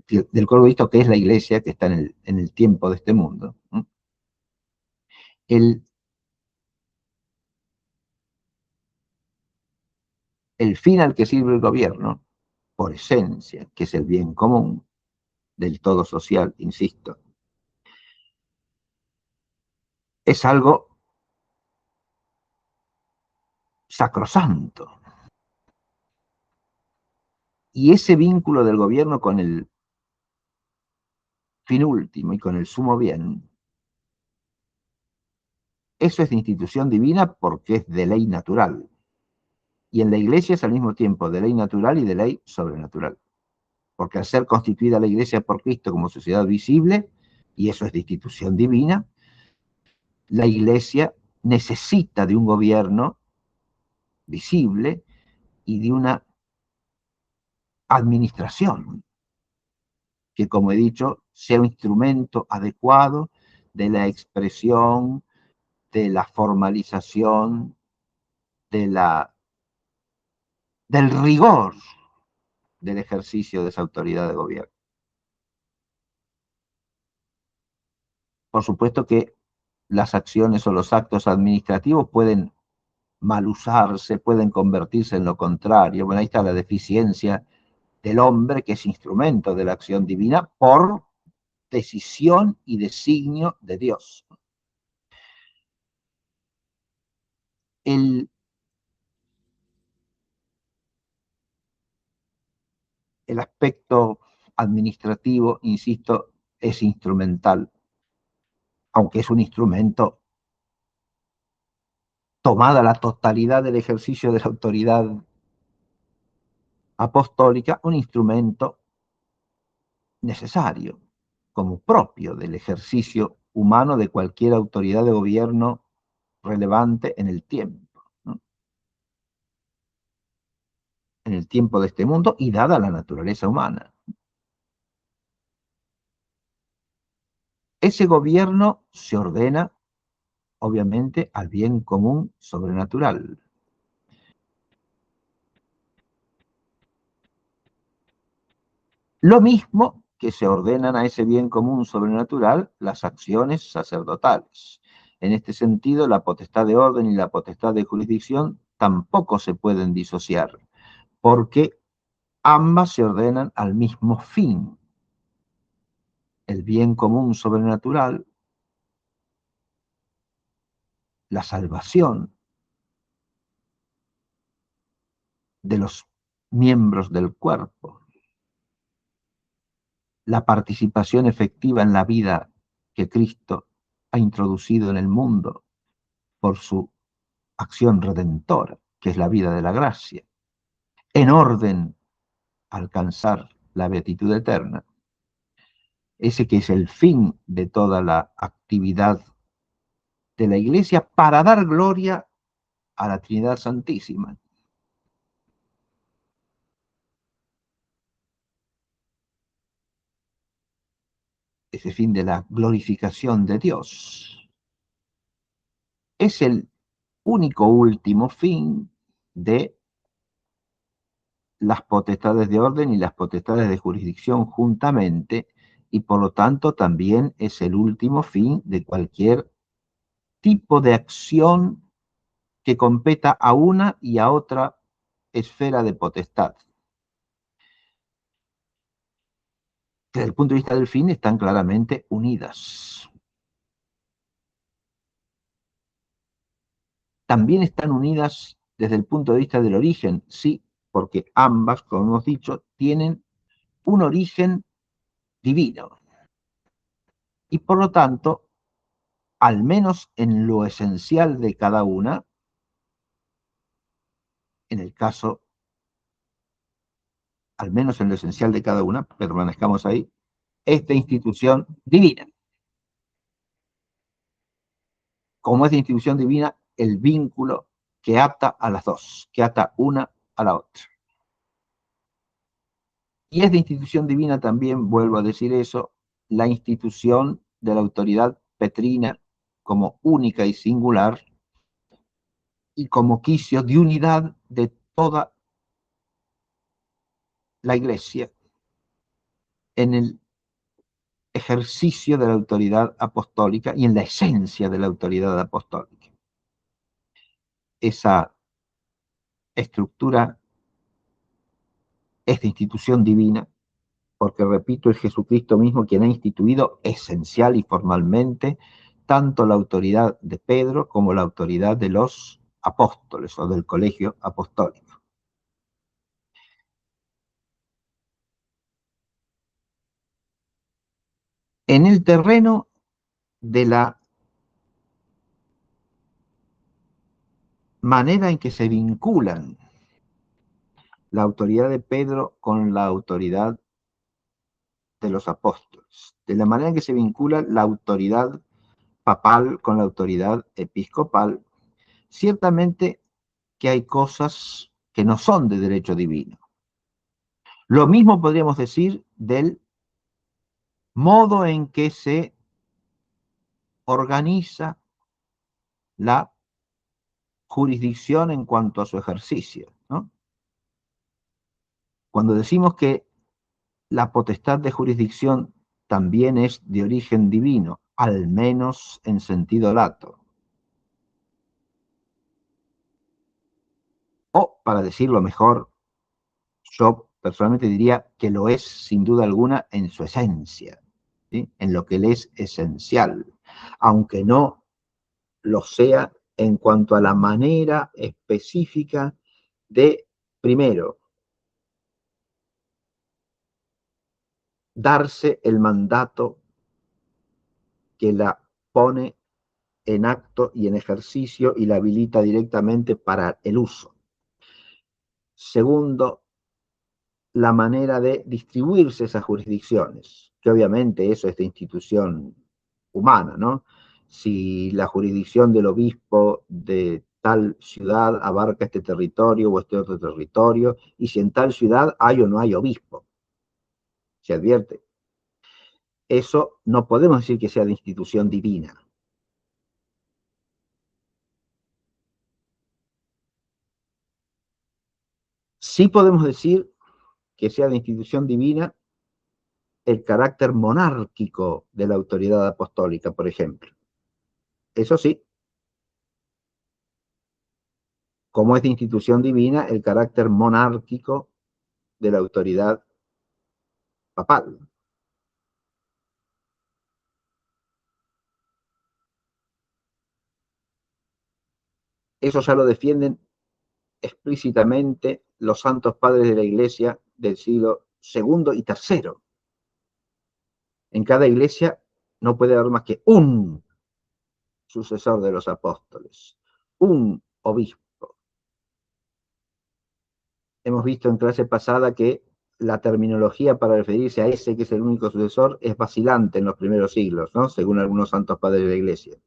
del cuerpo de Cristo que es la Iglesia que está en el tiempo de este mundo. El, el fin al que sirve el gobierno, por esencia, que es el bien común del todo social, insisto, es algo sacrosanto. Y ese vínculo del gobierno con el fin último y con el sumo bien, eso es de institución divina porque es de ley natural. Y en la Iglesia es al mismo tiempo de ley natural y de ley sobrenatural. Porque al ser constituida la Iglesia por Cristo como sociedad visible, y eso es de institución divina, la Iglesia necesita de un gobierno visible y de una administración que, como he dicho, sea un instrumento adecuado de la expresión, de la formalización, del rigor del ejercicio de esa autoridad de gobierno. Por supuesto que las acciones o los actos administrativos pueden mal usarse, pueden convertirse en lo contrario. Bueno, ahí está la deficiencia del hombre, que es instrumento de la acción divina por decisión y designio de Dios. El, el aspecto administrativo, insisto, es instrumental, aunque es un instrumento tomada la totalidad del ejercicio de la autoridad apostólica, un instrumento necesario, como propio del ejercicio humano de cualquier autoridad de gobierno relevante en el tiempo, ¿no? En el tiempo de este mundo y dada la naturaleza humana. Ese gobierno se ordena, obviamente, al bien común sobrenatural. Lo mismo que se ordenan a ese bien común sobrenatural las acciones sacerdotales. En este sentido, la potestad de orden y la potestad de jurisdicción tampoco se pueden disociar, porque ambas se ordenan al mismo fin, el bien común sobrenatural, la salvación de los miembros del cuerpo, la participación efectiva en la vida que Cristo ha introducido en el mundo por su acción redentora, que es la vida de la gracia, en orden a alcanzar la beatitud eterna. Ese que es el fin de toda la actividad de la Iglesia para dar gloria a la Trinidad Santísima. Ese fin de la glorificación de Dios. Es el único último fin de las potestades de orden y las potestades de jurisdicción juntamente, y por lo tanto también es el último fin de cualquier tipo de acción que competa a una y a otra esfera de potestad. Desde el punto de vista del fin están claramente unidas. ¿También están unidas desde el punto de vista del origen? Sí, porque ambas, como hemos dicho, tienen un origen divino. Y por lo tanto, al menos en lo esencial de cada una, en el caso, al menos en lo esencial de cada una, permanezcamos ahí, esta institución divina. Como es de institución divina, el vínculo que ata a las dos, que ata una a la otra. Y es de institución divina también, vuelvo a decir eso, la institución de la autoridad petrina como única y singular y como quicio de unidad de toda la Iglesia en el ejercicio de la autoridad apostólica y en la esencia de la autoridad apostólica. Esa estructura es de institución divina, porque repito, es Jesucristo mismo quien ha instituido esencial y formalmente tanto la autoridad de Pedro como la autoridad de los apóstoles o del colegio apostólico. En el terreno de la manera en que se vinculan la autoridad de Pedro con la autoridad de los apóstoles, de la manera en que se vincula la autoridad papal con la autoridad episcopal, ciertamente que hay cosas que no son de derecho divino. Lo mismo podríamos decir del modo en que se organiza la jurisdicción en cuanto a su ejercicio, ¿no? Cuando decimos que la potestad de jurisdicción también es de origen divino, al menos en sentido lato. O, para decirlo mejor, yo personalmente diría que lo es sin duda alguna en su esencia, ¿sí? En lo que le es esencial, aunque no lo sea en cuanto a la manera específica de, primero, darse el mandato que la pone en acto y en ejercicio y la habilita directamente para el uso. Segundo, la manera de distribuirse esas jurisdicciones, que obviamente eso es de institución humana, ¿no? Si la jurisdicción del obispo de tal ciudad abarca este territorio o este otro territorio, y si en tal ciudad hay o no hay obispo, se advierte. Eso no podemos decir que sea de institución divina. Sí podemos decir que sea de institución divina el carácter monárquico de la autoridad apostólica, por ejemplo. Eso sí, como es de institución divina el carácter monárquico de la autoridad papal. Eso ya lo defienden explícitamente los santos padres de la Iglesia del siglo II y III. En cada iglesia no puede haber más que un sucesor de los apóstoles, un obispo. Hemos visto en clase pasada que la terminología para referirse a ese que es el único sucesor es vacilante en los primeros siglos, ¿no? Según algunos santos padres de la Iglesia.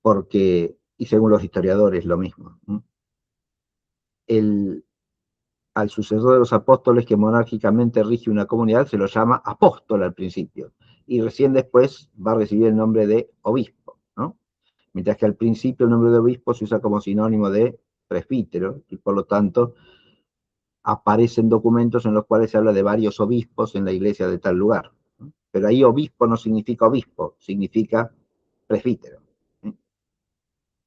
Porque, y según los historiadores, lo mismo. Al sucesor de los apóstoles que monárquicamente rige una comunidad se lo llama apóstol al principio, y recién después va a recibir el nombre de obispo, ¿no? Mientras que al principio el nombre de obispo se usa como sinónimo de presbítero, y por lo tanto aparecen documentos en los cuales se habla de varios obispos en la iglesia de tal lugar, ¿no? Pero ahí obispo no significa obispo, significa presbítero, ¿sí?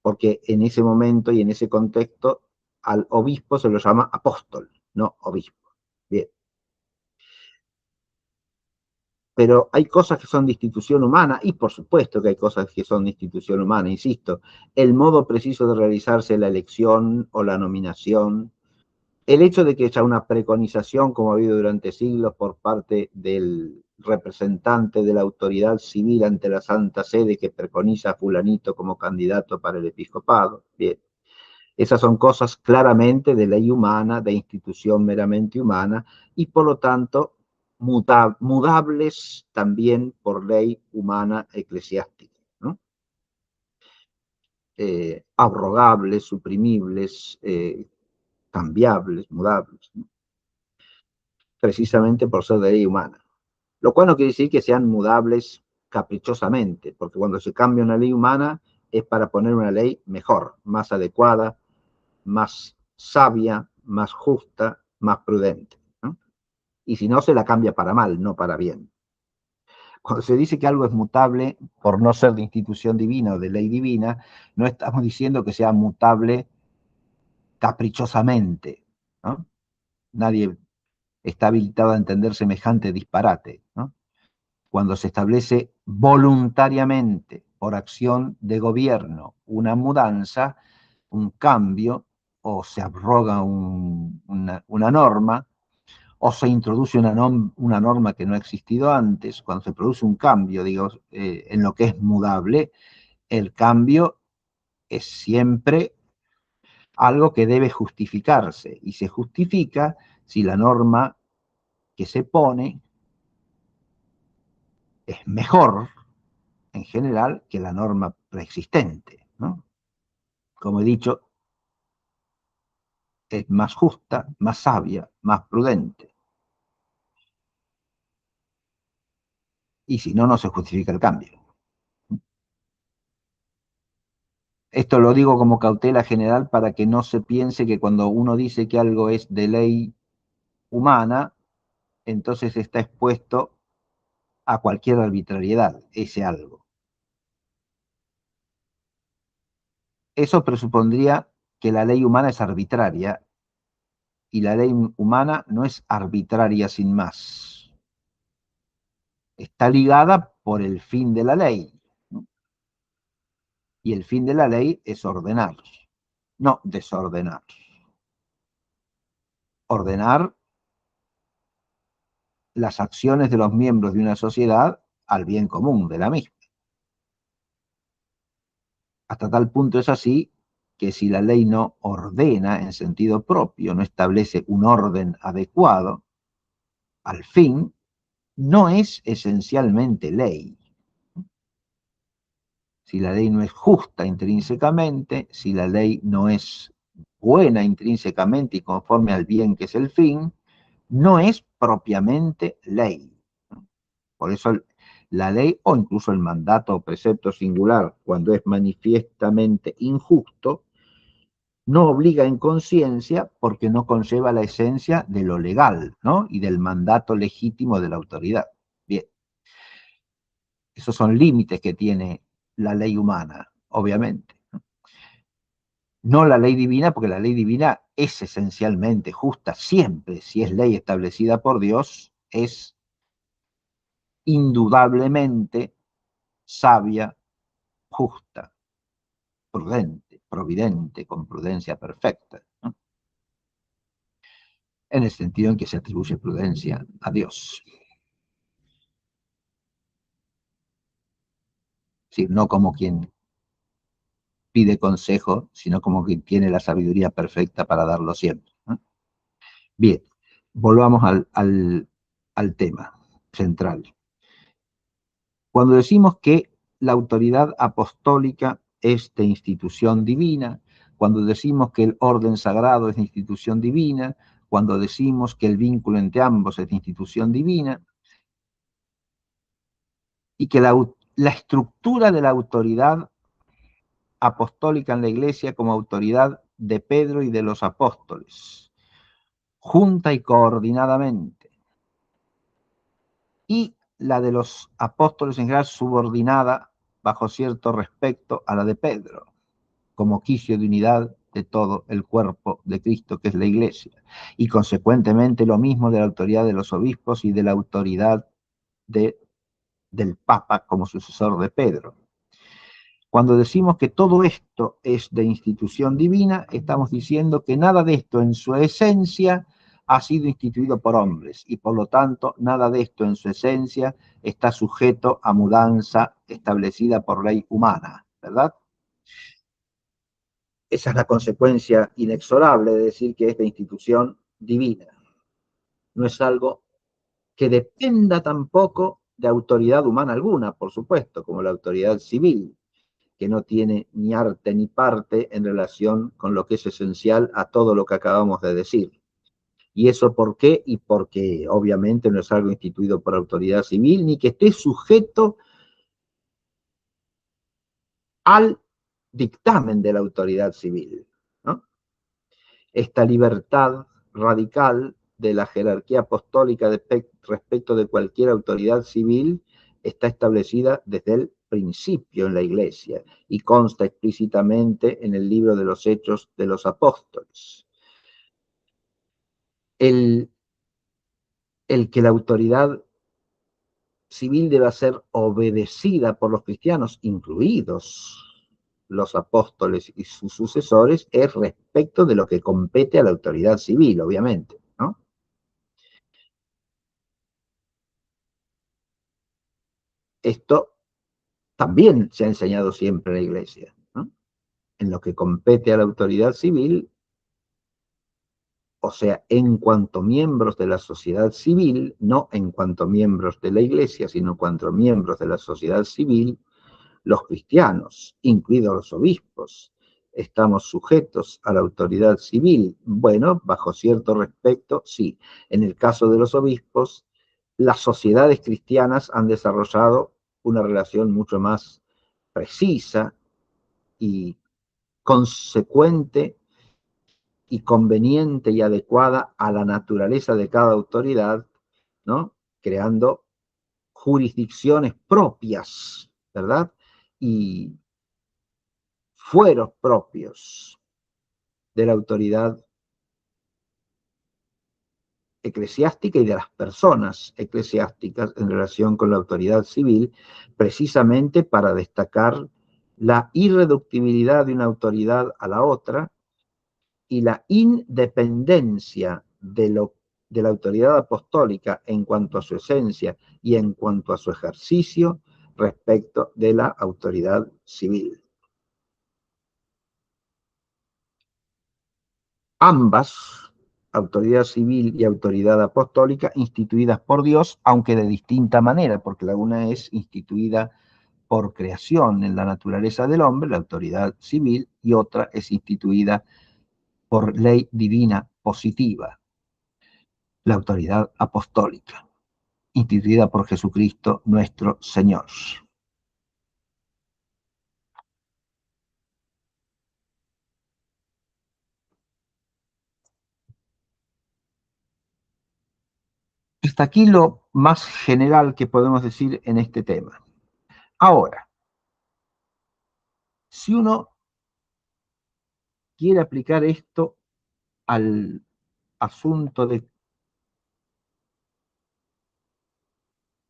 Porque en ese momento y en ese contexto al obispo se lo llama apóstol, no obispo. Bien. pero hay cosas que son de institución humana, y por supuesto que hay cosas que son de institución humana, insisto. El modo preciso de realizarse la elección o la nominación, el hecho de que haya una preconización, como ha habido durante siglos, por parte del representante de la autoridad civil ante la Santa Sede que preconiza a fulanito como candidato para el episcopado. Bien. Esas son cosas claramente de ley humana, de institución meramente humana, y por lo tanto mudables también por ley humana eclesiástica, ¿no? Abrogables, suprimibles, cambiables, mudables, ¿no? Precisamente por ser de ley humana. Lo cual no quiere decir que sean mudables caprichosamente, porque cuando se cambia una ley humana es para poner una ley mejor, más adecuada, más sabia, más justa, más prudente, ¿no? Y si no, se la cambia para mal, no para bien. Cuando se dice que algo es mutable por no ser de institución divina o de ley divina, no estamos diciendo que sea mutable caprichosamente, ¿no? Nadie está habilitado a entender semejante disparate, ¿no? Cuando se establece voluntariamente, por acción de gobierno, una mudanza, un cambio, o se abroga una norma, o se introduce una norma que no ha existido antes, cuando se produce un cambio, digo, en lo que es mudable, el cambio es siempre algo que debe justificarse, y se justifica si la norma que se pone es mejor en general que la norma preexistente, ¿no? Como he dicho, es más justa, más sabia, más prudente. Y si no, no se justifica el cambio. Esto lo digo como cautela general para que no se piense que cuando uno dice que algo es de ley humana, entonces está expuesto a cualquier arbitrariedad, ese algo. Eso presupondría que la ley humana es arbitraria, y la ley humana no es arbitraria sin más. Está ligada por el fin de la ley, ¿no? Y el fin de la ley es ordenar, no desordenar. Ordenar las acciones de los miembros de una sociedad al bien común de la misma. Hasta tal punto es así que si la ley no ordena en sentido propio, no establece un orden adecuado, al fin, no es esencialmente ley. Si la ley no es justa intrínsecamente, si la ley no es buena intrínsecamente y conforme al bien que es el fin, no es propiamente ley. Por eso la ley o incluso el mandato o precepto singular, cuando es manifiestamente injusto, no obliga en conciencia porque no conlleva la esencia de lo legal, ¿no? Y del mandato legítimo de la autoridad. Bien, esos son límites que tiene la ley humana, obviamente. No la ley divina, porque la ley divina es esencialmente justa siempre. Si es ley establecida por Dios, es indudablemente sabia, justa, prudente, providente, con prudencia perfecta, ¿no? En el sentido en que se atribuye prudencia a Dios. Es decir, no como quien pide consejo, sino como quien tiene la sabiduría perfecta para darlo siempre, ¿no? Bien, volvamos al tema central. Cuando decimos que la autoridad apostólica es de institución divina, cuando decimos que el orden sagrado es de institución divina, cuando decimos que el vínculo entre ambos es de institución divina, y que la estructura de la autoridad apostólica en la Iglesia como autoridad de Pedro y de los apóstoles, junta y coordinadamente, y la de los apóstoles en general subordinada bajo cierto respecto a la de Pedro, como quicio de unidad de todo el cuerpo de Cristo, que es la Iglesia, y consecuentemente lo mismo de la autoridad de los obispos y de la autoridad de del Papa como sucesor de Pedro. Cuando decimos que todo esto es de institución divina, estamos diciendo que nada de esto en su esencia ha sido instituido por hombres y por lo tanto nada de esto en su esencia está sujeto a mudanza establecida por ley humana, ¿verdad? Esa es la consecuencia inexorable de decir que es de institución divina. No es algo que dependa tampoco de autoridad humana alguna, por supuesto, como la autoridad civil, que no tiene ni arte ni parte en relación con lo que es esencial a todo lo que acabamos de decir. ¿Y eso por qué? Y porque obviamente no es algo instituido por autoridad civil, ni que esté sujeto al dictamen de la autoridad civil, ¿no? Esta libertad radical de la jerarquía apostólica respecto de cualquier autoridad civil está establecida desde el principio en la Iglesia y consta explícitamente en el libro de los Hechos de los Apóstoles. El que la autoridad civil deba ser obedecida por los cristianos, incluidos los apóstoles y sus sucesores, es respecto de lo que compete a la autoridad civil, obviamente, ¿no? Esto también se ha enseñado siempre en la Iglesia, ¿no? En lo que compete a la autoridad civil, o sea, en cuanto miembros de la sociedad civil, no en cuanto miembros de la Iglesia, sino en cuanto miembros de la sociedad civil, los cristianos, incluidos los obispos, estamos sujetos a la autoridad civil. Bueno, bajo cierto respecto, sí. En el caso de los obispos, las sociedades cristianas han desarrollado una relación mucho más precisa y consecuente y conveniente y adecuada a la naturaleza de cada autoridad, ¿no? Creando jurisdicciones propias, ¿verdad? Y fueros propios de la autoridad eclesiástica y de las personas eclesiásticas en relación con la autoridad civil, precisamente para destacar la irreductibilidad de una autoridad a la otra y la independencia de la autoridad apostólica en cuanto a su esencia y en cuanto a su ejercicio respecto de la autoridad civil. Ambas, autoridad civil y autoridad apostólica, instituidas por Dios, aunque de distinta manera, porque la una es instituida por creación en la naturaleza del hombre, la autoridad civil, y otra es instituida por ley divina positiva, la autoridad apostólica, instituida por Jesucristo nuestro Señor. Hasta aquí lo más general que podemos decir en este tema. Ahora, si uno quiere aplicar esto al asunto de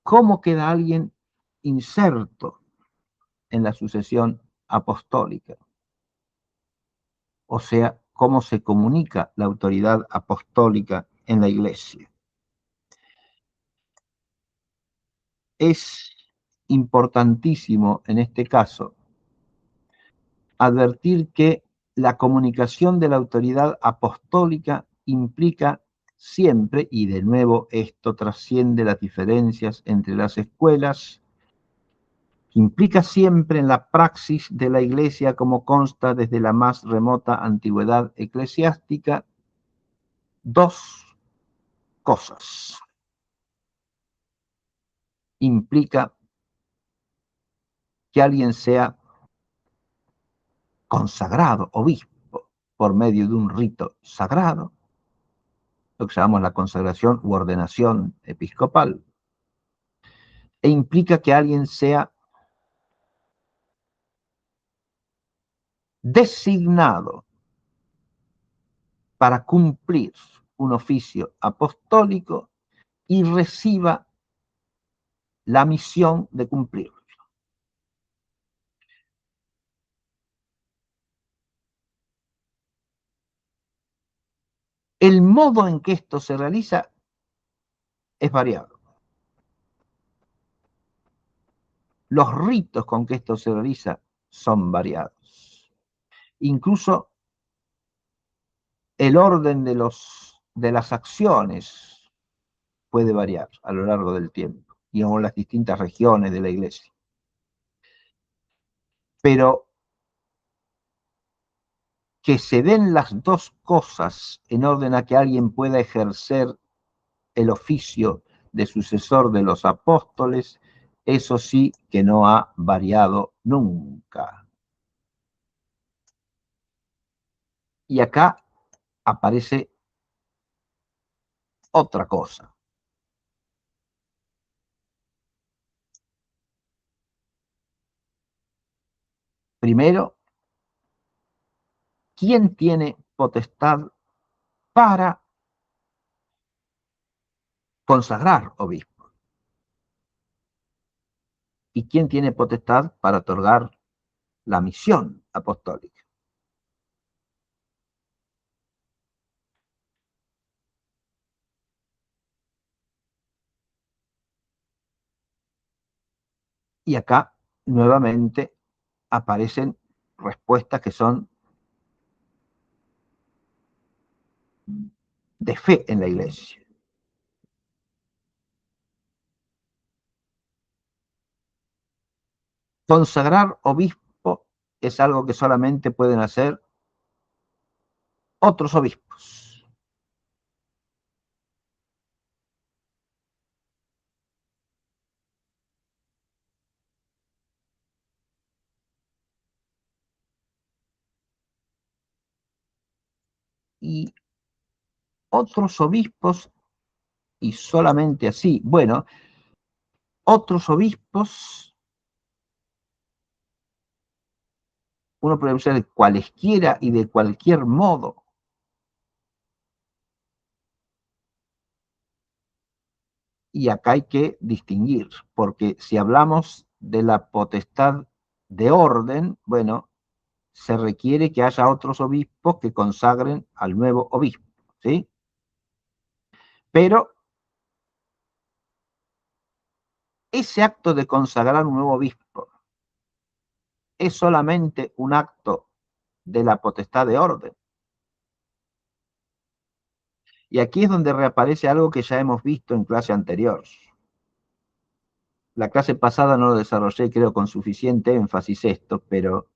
cómo queda alguien inserto en la sucesión apostólica, o sea, cómo se comunica la autoridad apostólica en la Iglesia. Es importantísimo en este caso advertir que la comunicación de la autoridad apostólica implica siempre, y de nuevo esto trasciende las diferencias entre las escuelas, implica siempre en la praxis de la Iglesia, como consta desde la más remota antigüedad eclesiástica, dos cosas. Implica que alguien sea consagrado, obispo, por medio de un rito sagrado, lo que llamamos la consagración u ordenación episcopal, e implica que alguien sea designado para cumplir un oficio apostólico y reciba la misión de cumplirlo. El modo en que esto se realiza es variable. Los ritos con que esto se realiza son variados. Incluso el orden de las acciones puede variar a lo largo del tiempo y en las distintas regiones de la iglesia. Pero que se den las dos cosas en orden a que alguien pueda ejercer el oficio de sucesor de los apóstoles, eso sí que no ha variado nunca. Y acá aparece otra cosa. Primero, ¿quién tiene potestad para consagrar obispo? ¿Y quién tiene potestad para otorgar la misión apostólica? Y acá nuevamente aparecen respuestas que son de fe en la iglesia. Consagrar obispo es algo que solamente pueden hacer otros obispos. Y otros obispos, y solamente así, bueno, otros obispos, uno puede usar de cualesquiera y de cualquier modo. Y acá hay que distinguir, porque si hablamos de la potestad de orden, bueno, se requiere que haya otros obispos que consagren al nuevo obispo, ¿sí? Pero ese acto de consagrar un nuevo obispo es solamente un acto de la potestad de orden. Y aquí es donde reaparece algo que ya hemos visto en clase anterior. La clase pasada no lo desarrollé, creo, con suficiente énfasis esto, pero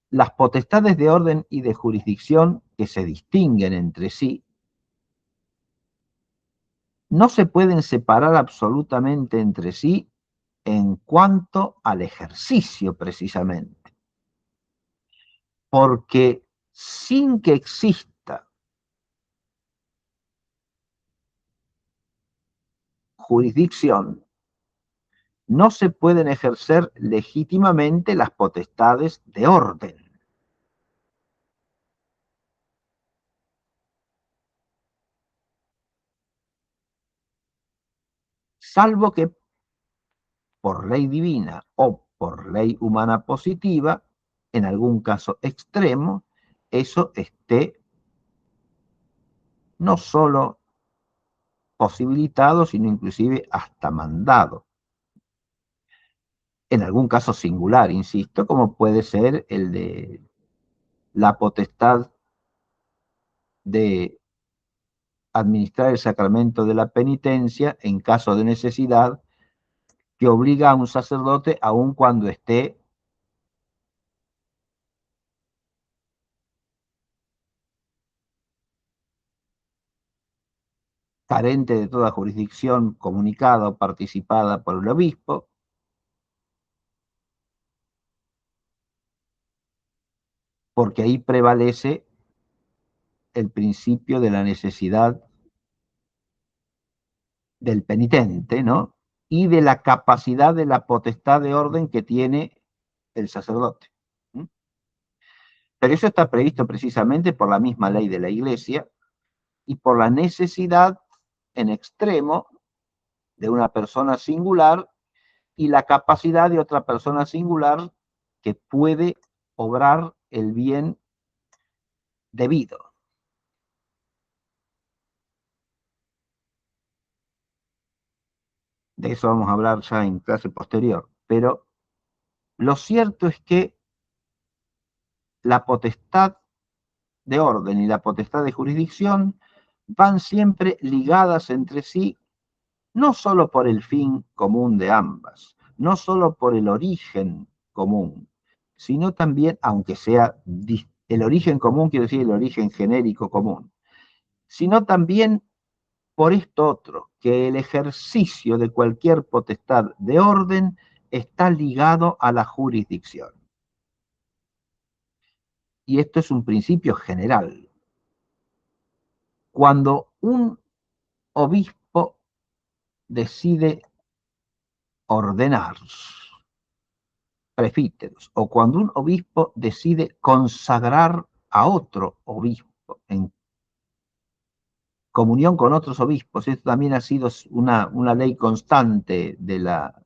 las potestades de orden y de jurisdicción que se distinguen entre sí no se pueden separar absolutamente entre sí en cuanto al ejercicio precisamente. Porque sin que exista jurisdicción, no se pueden ejercer legítimamente las potestades de orden. Salvo que por ley divina o por ley humana positiva, en algún caso extremo, eso esté no solo posibilitado, sino inclusive hasta mandado. En algún caso singular, insisto, como puede ser el de la potestad de administrar el sacramento de la penitencia en caso de necesidad, que obliga a un sacerdote aun cuando esté carente de toda jurisdicción comunicada o participada por el obispo, porque ahí prevalece el principio de la necesidad del penitente, ¿no? Y de la capacidad de la potestad de orden que tiene el sacerdote. Pero eso está previsto precisamente por la misma ley de la Iglesia y por la necesidad en extremo de una persona singular y la capacidad de otra persona singular que puede obrar el bien debido. De eso vamos a hablar ya en clase posterior. Pero lo cierto es que la potestad de orden y la potestad de jurisdicción van siempre ligadas entre sí, no solo por el fin común de ambas, no solo por el origen común, sino también, aunque sea el origen común, quiero decir el origen genérico común, sino también por esto otro, que el ejercicio de cualquier potestad de orden está ligado a la jurisdicción. Y esto es un principio general. Cuando un obispo decide ordenar presbíteros, o cuando un obispo decide consagrar a otro obispo en comunión con otros obispos, esto también ha sido una ley constante de la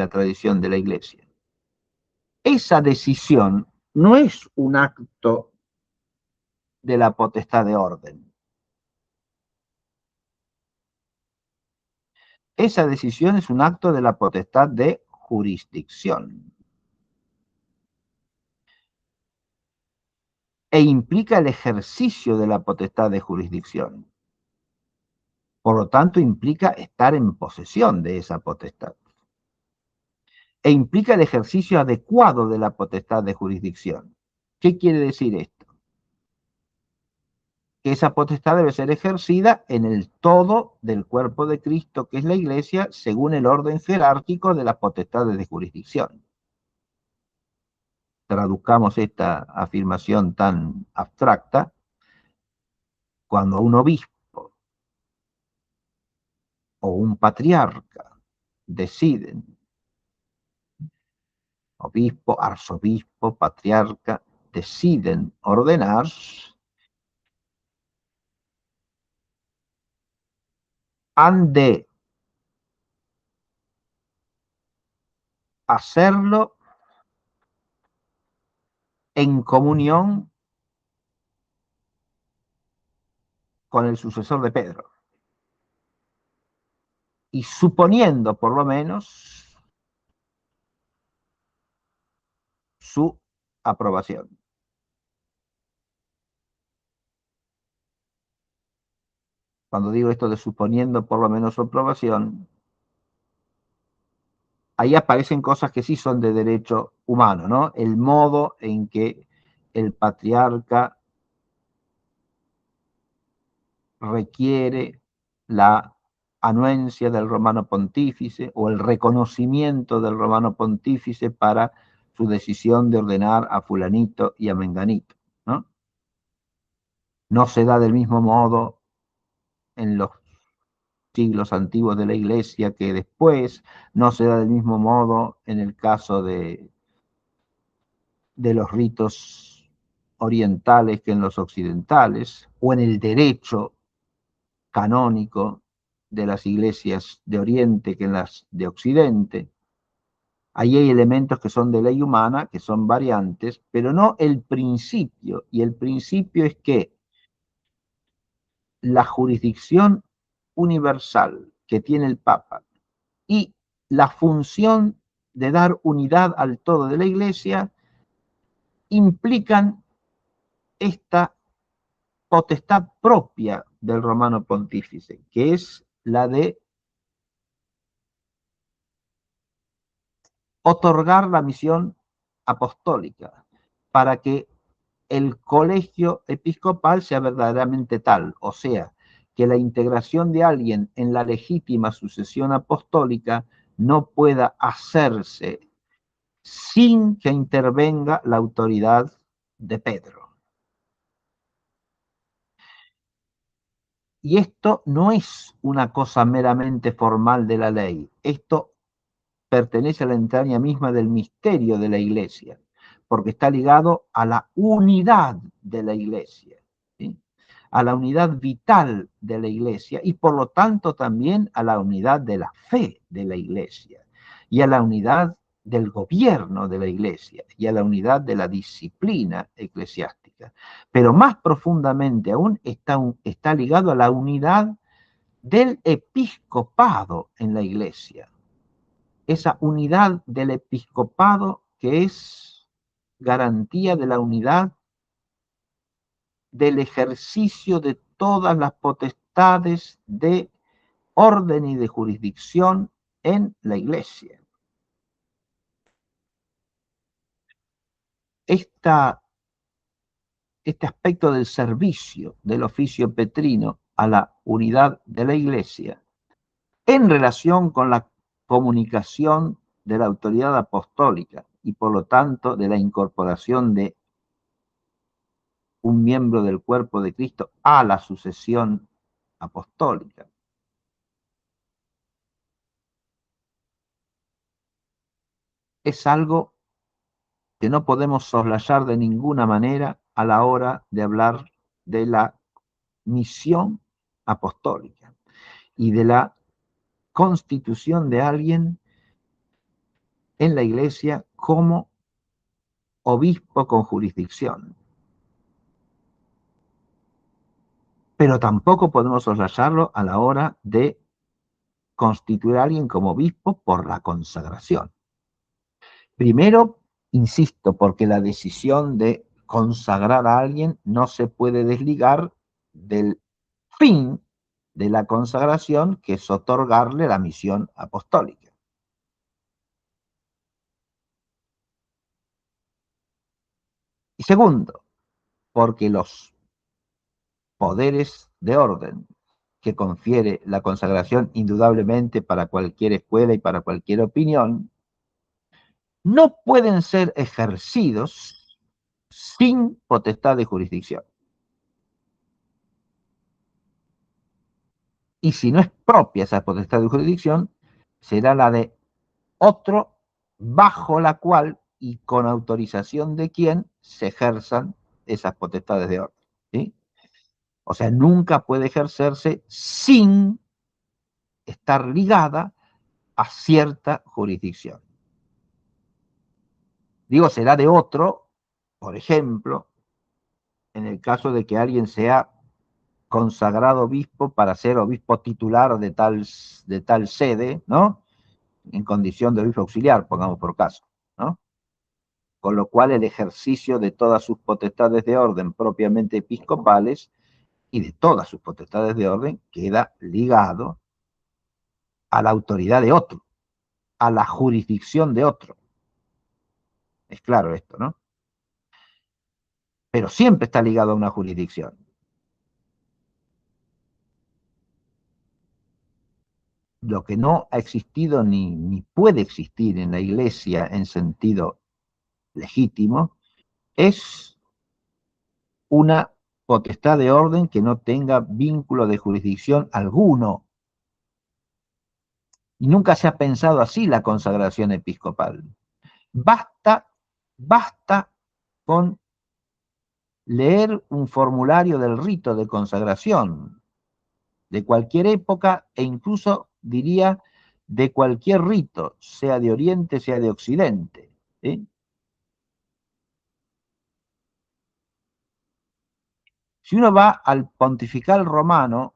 tradición de la Iglesia. Esa decisión no es un acto de la potestad de orden. Esa decisión es un acto de la potestad de jurisdicción. E implica el ejercicio de la potestad de jurisdicción. Por lo tanto, implica estar en posesión de esa potestad. E implica el ejercicio adecuado de la potestad de jurisdicción. ¿Qué quiere decir esto? Que esa potestad debe ser ejercida en el todo del cuerpo de Cristo, que es la Iglesia, según el orden jerárquico de las potestades de jurisdicción. Traduzcamos esta afirmación tan abstracta. Cuando un obispo o un patriarca deciden, obispo, arzobispo, patriarca, deciden ordenar, han de hacerlo en comunión con el sucesor de Pedro. Y suponiendo, por lo menos, su aprobación. Cuando digo esto de suponiendo por lo menos su aprobación, ahí aparecen cosas que sí son de derecho humano, ¿no? El modo en que el patriarca requiere la anuencia del romano pontífice o el reconocimiento del romano pontífice para su decisión de ordenar a fulanito y a menganito, ¿no? No se da del mismo modo en los siglos antiguos de la Iglesia que después, no se da del mismo modo en el caso de los ritos orientales que en los occidentales, o en el derecho canónico de las iglesias de Oriente que en las de Occidente. Ahí hay elementos que son de ley humana, que son variantes, pero no el principio. Y el principio es que la jurisdicción universal que tiene el Papa y la función de dar unidad al todo de la Iglesia implican esta potestad propia del romano pontífice, que es la de otorgar la misión apostólica para que el colegio episcopal sea verdaderamente tal, o sea, que la integración de alguien en la legítima sucesión apostólica no pueda hacerse sin que intervenga la autoridad de Pedro. Y esto no es una cosa meramente formal de la ley, esto pertenece a la entraña misma del misterio de la Iglesia, porque está ligado a la unidad de la Iglesia, ¿sí? A la unidad vital de la Iglesia y por lo tanto también a la unidad de la fe de la Iglesia. y a la unidad del gobierno de la Iglesia y a la unidad de la disciplina eclesiástica. Pero más profundamente aún está ligado a la unidad del episcopado en la Iglesia. Esa unidad del episcopado que es garantía de la unidad del ejercicio de todas las potestades de orden y de jurisdicción en la Iglesia. Este aspecto del servicio del oficio petrino a la unidad de la Iglesia en relación con la comunicación de la autoridad apostólica y por lo tanto de la incorporación de un miembro del cuerpo de Cristo a la sucesión apostólica. Es algo que no podemos soslayar de ninguna manera a la hora de hablar de la misión apostólica y de la constitución de alguien en la Iglesia como obispo con jurisdicción. Pero tampoco podemos soslayarlo a la hora de constituir a alguien como obispo por la consagración. Primero, insisto, porque la decisión de consagrar a alguien no se puede desligar del fin de la consagración, que es otorgarle la misión apostólica. Y segundo, porque los poderes de orden que confiere la consagración indudablemente para cualquier escuela y para cualquier opinión, no pueden ser ejercidos sin potestad de jurisdicción. Y si no es propia esa potestad de jurisdicción, será la de otro bajo la cual y con autorización de quien se ejerzan esas potestades de orden. ¿Sí? O sea, nunca puede ejercerse sin estar ligada a cierta jurisdicción. Digo, será de otro, por ejemplo, en el caso de que alguien sea consagrado obispo para ser obispo titular de tal sede, ¿no? En condición de obispo auxiliar, pongamos por caso, ¿no? Con lo cual el ejercicio de todas sus potestades de orden propiamente episcopales y de todas sus potestades de orden queda ligado a la autoridad de otro, a la jurisdicción de otro. Es claro esto, ¿no? Pero siempre está ligado a una jurisdicción. Lo que no ha existido ni puede existir en la Iglesia en sentido legítimo es una potestad de orden que no tenga vínculo de jurisdicción alguno. Y nunca se ha pensado así la consagración episcopal. Basta con leer un formulario del rito de consagración de cualquier época e incluso diría de cualquier rito, sea de Oriente, sea de Occidente. ¿Sí? Si uno va al Pontifical Romano,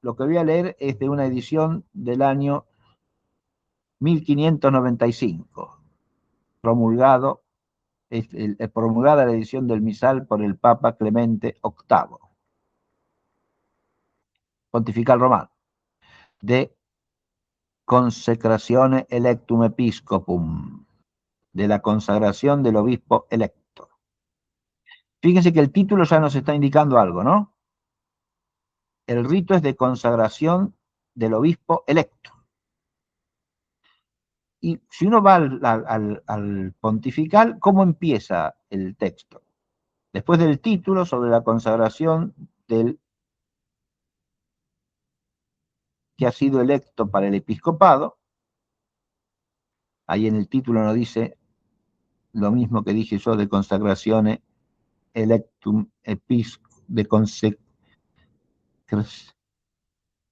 lo que voy a leer es de una edición del año 1595, promulgada la edición del misal por el Papa Clemente VIII, Pontifical Romano, de Consecratione Electum Episcopum, de la consagración del obispo electo. Fíjense que el título ya nos está indicando algo, ¿no? El rito es de consagración del obispo electo. Y si uno va al pontifical, ¿cómo empieza el texto? Después del título sobre la consagración del que ha sido electo para el episcopado, ahí en el título no dice lo mismo que dije yo de consagrazione electum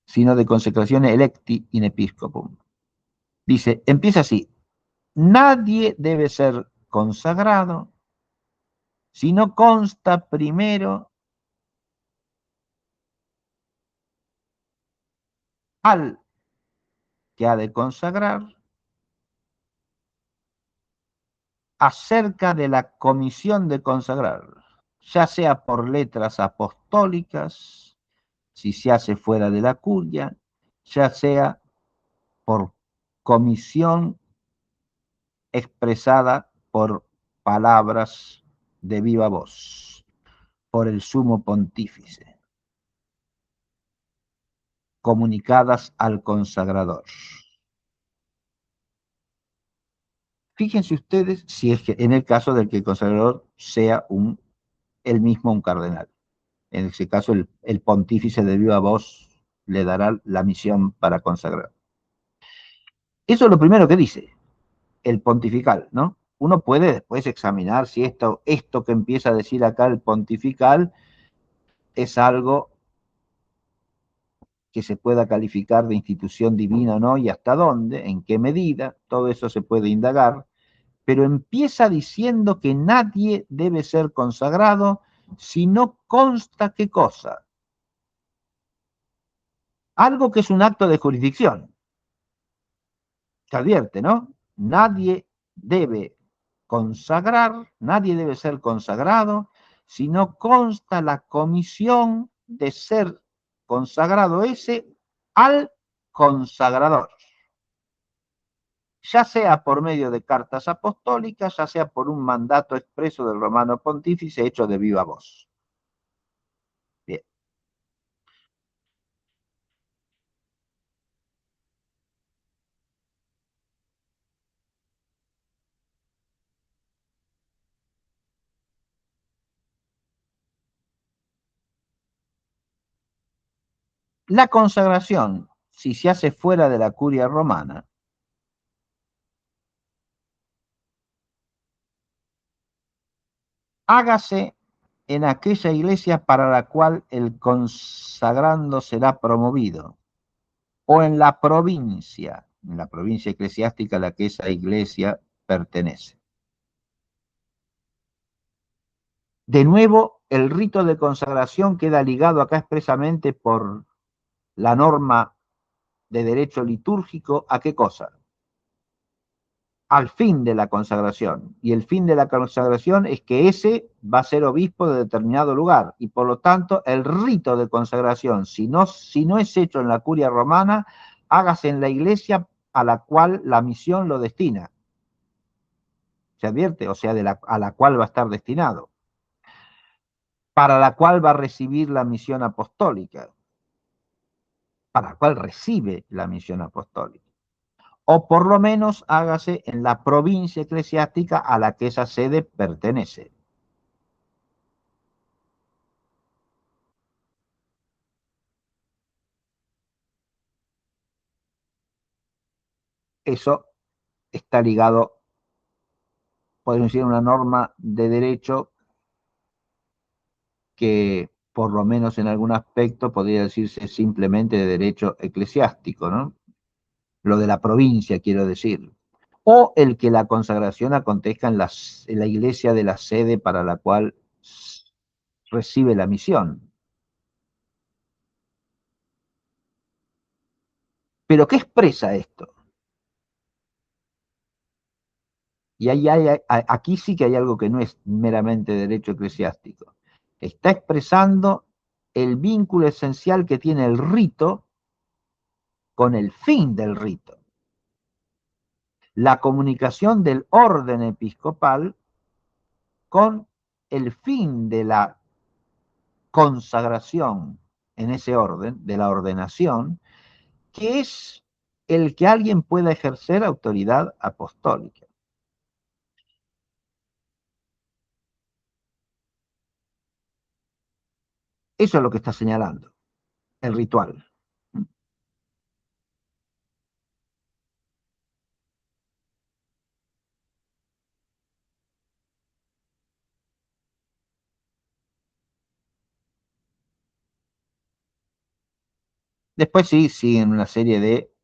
sino de consecrazione electi in episcopum. Dice, empieza así, nadie debe ser consagrado si no consta primero al que ha de consagrar acerca de la comisión de consagrar, ya sea por letras apostólicas, si se hace fuera de la curia, ya sea por comisión expresada por palabras de viva voz, por el sumo pontífice, comunicadas al consagrador. Fíjense ustedes si es que en el caso del que el consagrador sea él mismo un cardenal. En ese caso, el pontífice de viva voz le dará la misión para consagrar. Eso es lo primero que dice el pontifical, ¿no? Uno puede después examinar si esto que empieza a decir acá el pontifical es algo que se pueda calificar de institución divina o no, y hasta dónde, en qué medida, todo eso se puede indagar, pero empieza diciendo que nadie debe ser consagrado si no consta qué cosa. Algo que es un acto de jurisdicción. Se advierte, ¿no? Nadie debe ser consagrado si no consta la comisión de ser consagrado ese al consagrador, ya sea por medio de cartas apostólicas, ya sea por un mandato expreso del romano pontífice hecho de viva voz. Bien. La consagración, si se hace fuera de la curia romana, hágase en aquella iglesia para la cual el consagrando será promovido, o en la provincia eclesiástica a la que esa iglesia pertenece. De nuevo, el rito de consagración queda ligado acá expresamente por la norma de derecho litúrgico, ¿a qué cosa? Al fin de la consagración. Y el fin de la consagración es que ese va a ser obispo de determinado lugar. Y por lo tanto, el rito de consagración, si no es hecho en la curia romana, hágase en la iglesia a la cual la misión lo destina. ¿Se advierte? O sea, a la cual va a estar destinado. Para la cual va a recibir la misión apostólica. Para la cual recibe la misión apostólica. O por lo menos hágase en la provincia eclesiástica a la que esa sede pertenece. Eso está ligado, podemos decir, a una norma de derecho que, por lo menos en algún aspecto, podría decirse simplemente de derecho eclesiástico, ¿no? Lo de la provincia, quiero decir. O el que la consagración acontezca en la iglesia de la sede para la cual recibe la misión. Pero ¿qué expresa esto? Y aquí sí que hay algo que no es meramente derecho eclesiástico. Está expresando el vínculo esencial que tiene el rito con el fin del rito. La comunicación del orden episcopal con el fin de la consagración en ese orden, de la ordenación, que es el que alguien pueda ejercer autoridad apostólica. Eso es lo que está señalando el ritual. Después sí, siguen una serie de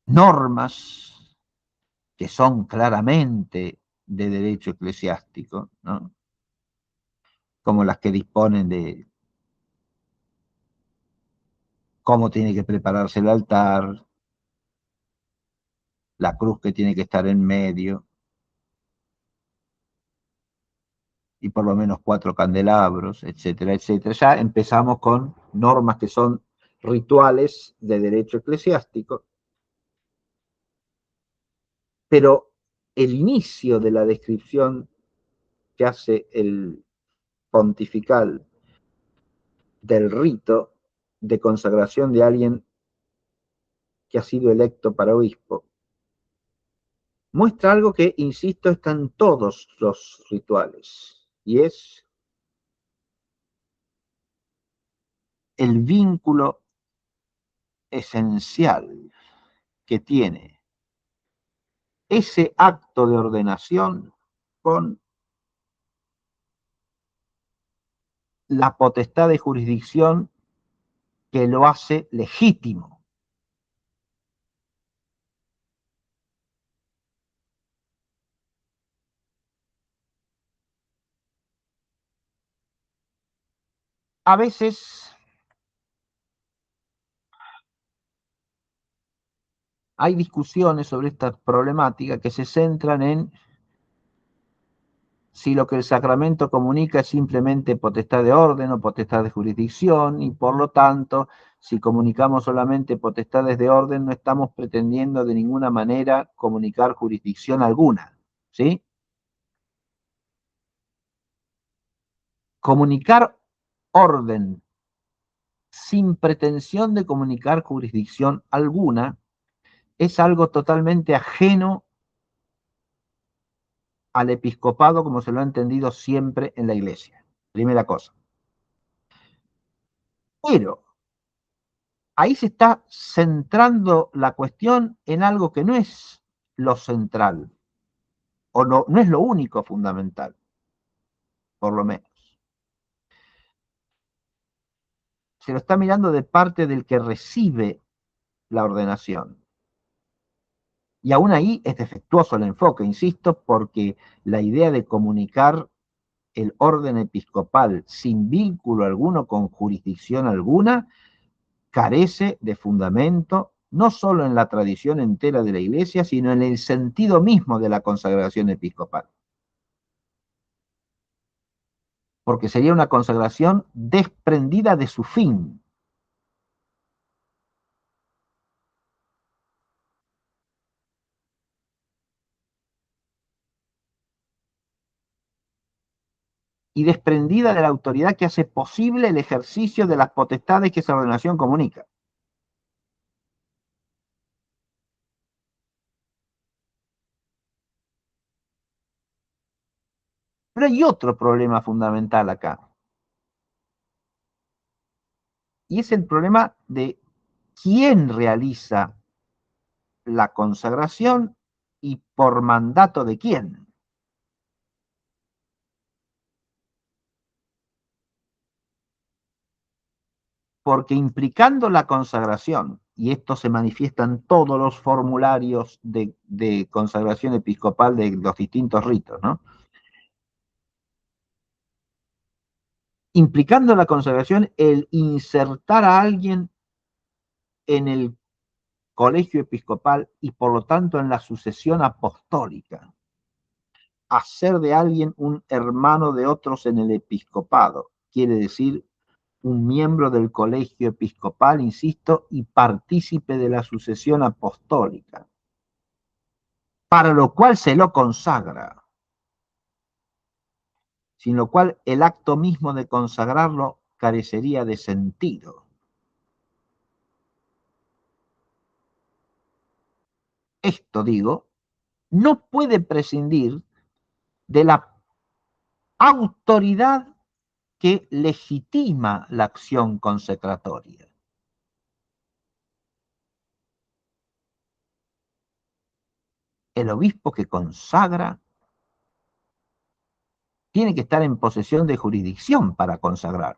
normas que son claramente de derecho eclesiástico, ¿no? Como las que disponen de cómo tiene que prepararse el altar, la cruz que tiene que estar en medio, y por lo menos 4 candelabros, etcétera, etcétera. Ya empezamos con normas que son rituales de derecho eclesiástico, pero el inicio de la descripción que hace el pontifical del rito de consagración de alguien que ha sido electo para obispo, muestra algo que, insisto, está en todos los rituales, y es el vínculo esencial que tiene ese acto de ordenación con la potestad de jurisdicción que lo hace legítimo. A veces hay discusiones sobre esta problemática que se centran en si lo que el sacramento comunica es simplemente potestad de orden o potestad de jurisdicción, y por lo tanto, si comunicamos solamente potestades de orden, no estamos pretendiendo de ninguna manera comunicar jurisdicción alguna, ¿sí? Comunicar orden sin pretensión de comunicar jurisdicción alguna es algo totalmente ajeno al episcopado como se lo ha entendido siempre en la Iglesia. Primera cosa. Pero ahí se está centrando la cuestión en algo que no es lo central, o no es lo único fundamental, por lo menos. Se lo está mirando de parte del que recibe la ordenación. Y aún ahí es defectuoso el enfoque, insisto, porque la idea de comunicar el orden episcopal sin vínculo alguno con jurisdicción alguna carece de fundamento, no solo en la tradición entera de la Iglesia, sino en el sentido mismo de la consagración episcopal. Porque sería una consagración desprendida de su fin. Y desprendida de la autoridad que hace posible el ejercicio de las potestades que esa ordenación comunica. Pero hay otro problema fundamental acá. Y es el problema de quién realiza la consagración y por mandato de quién. Porque implicando la consagración, y esto se manifiesta en todos los formularios de consagración episcopal de los distintos ritos, ¿no? Implicando la consagración el insertar a alguien en el colegio episcopal y por lo tanto en la sucesión apostólica, hacer de alguien un hermano de otros en el episcopado, quiere decir un miembro del colegio episcopal, insisto, y partícipe de la sucesión apostólica, para lo cual se lo consagra, sin lo cual el acto mismo de consagrarlo carecería de sentido. Esto, digo, no puede prescindir de la autoridad que legitima la acción consecratoria. El obispo que consagra tiene que estar en posesión de jurisdicción para consagrar.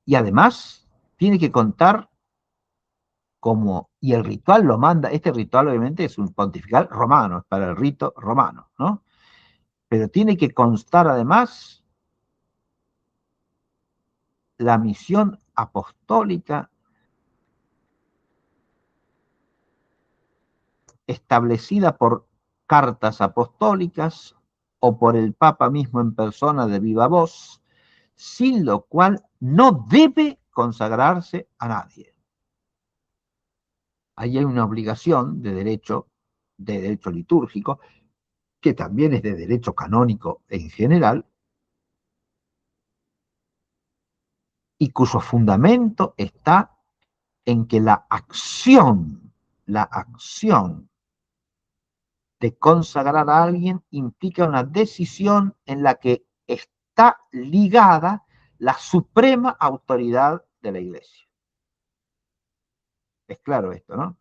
Y además tiene que contar como, y el ritual lo manda, este ritual obviamente es un pontifical romano, es para el rito romano, ¿no? Pero tiene que constar además la misión apostólica establecida por cartas apostólicas o por el Papa mismo en persona de viva voz, sin lo cual no debe consagrarse a nadie. Ahí hay una obligación de derecho litúrgico, que también es de derecho canónico en general, y cuyo fundamento está en que la acción de consagrar a alguien implica una decisión en la que está ligada la suprema autoridad de la Iglesia. Es claro esto, ¿no?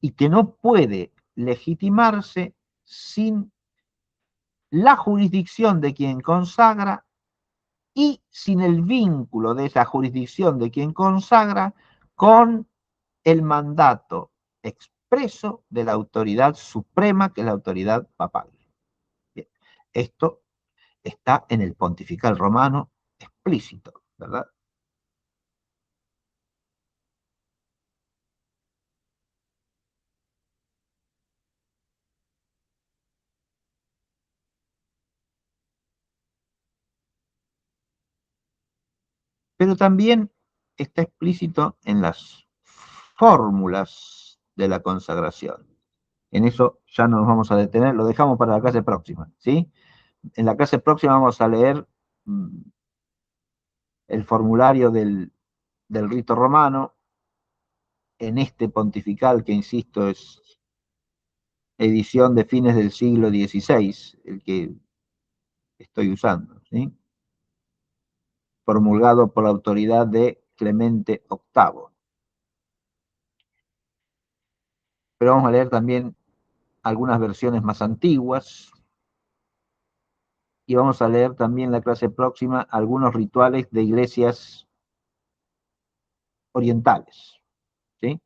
Y que no puede legitimarse sin la jurisdicción de quien consagra y sin el vínculo de esa jurisdicción de quien consagra con el mandato expreso de la autoridad suprema, que es la autoridad papal. Bien. Esto está en el pontifical romano explícito, ¿verdad? Pero también está explícito en las fórmulas de la consagración. En eso ya no nos vamos a detener, lo dejamos para la clase próxima, ¿sí? En la clase próxima vamos a leer el formulario del rito romano, en este pontifical que, insisto, es edición de fines del siglo XVI, el que estoy usando, ¿sí? Promulgado por la autoridad de Clemente VIII. Pero vamos a leer también algunas versiones más antiguas y vamos a leer también la clase próxima algunos rituales de iglesias orientales, ¿sí?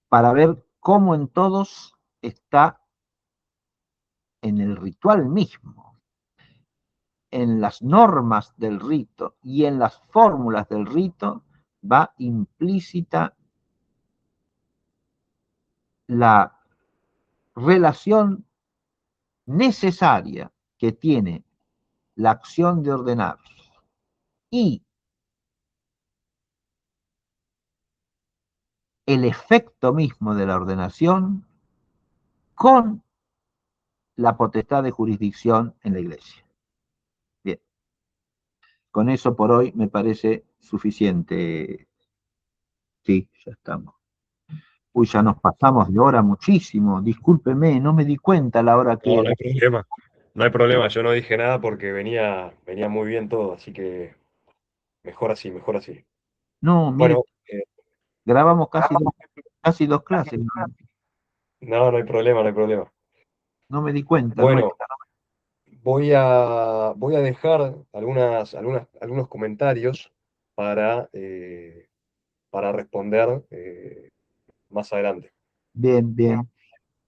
Para ver cómo en todos está en el ritual mismo, en las normas del rito y en las fórmulas del rito, va implícita la relación necesaria que tiene la acción de ordenar y el efecto mismo de la ordenación con la potestad de jurisdicción en la iglesia. Bien, con eso por hoy me parece suficiente. Sí, ya estamos. Uy, ya nos pasamos de hora muchísimo. Discúlpeme, no me di cuenta a la hora No, que... no hay problema. No hay problema, yo no dije nada porque venía muy bien todo, así que mejor así, mejor así. No, mire, Bueno, grabamos casi dos clases. no, no hay problema, no hay problema. No me di cuenta, no me... Bueno, voy a dejar algunos comentarios para responder más adelante. Bien, bien.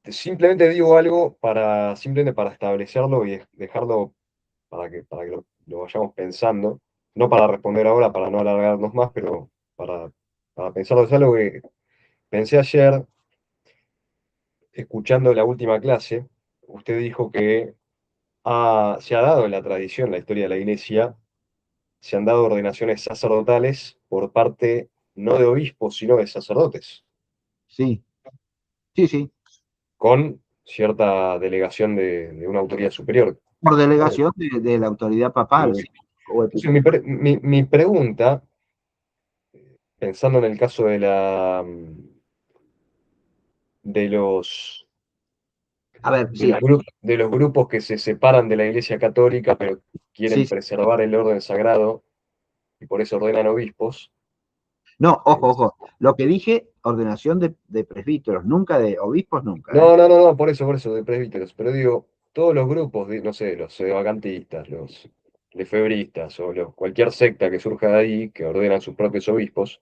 Simplemente digo algo simplemente para establecerlo y dejarlo para que lo vayamos pensando, no para responder ahora, para no alargarnos más, pero para pensarlo. Es algo que pensé ayer, escuchando la última clase. Usted dijo que se ha dado en la tradición, en la historia de la Iglesia, se han dado ordenaciones sacerdotales por parte no de obispos, sino de sacerdotes, Sí, sí, sí. con cierta delegación de una autoridad superior. Por O delegación de la autoridad del papal, sí, obispo. o Entonces, episcopal. mi pregunta, pensando en el caso de los, A ver, sí, de los grupos que se separan de la Iglesia Católica, pero sí, quieren sí. preservar el orden sagrado y por eso ordenan obispos. No, eh, ojo, ojo. Lo que dije, ordenación de presbíteros, nunca de obispos, nunca, ¿eh? no, por eso, de presbíteros. Pero digo, todos los grupos, no sé, los vacantistas, lefebristas o cualquier secta que surja de ahí, que ordenan sus propios obispos,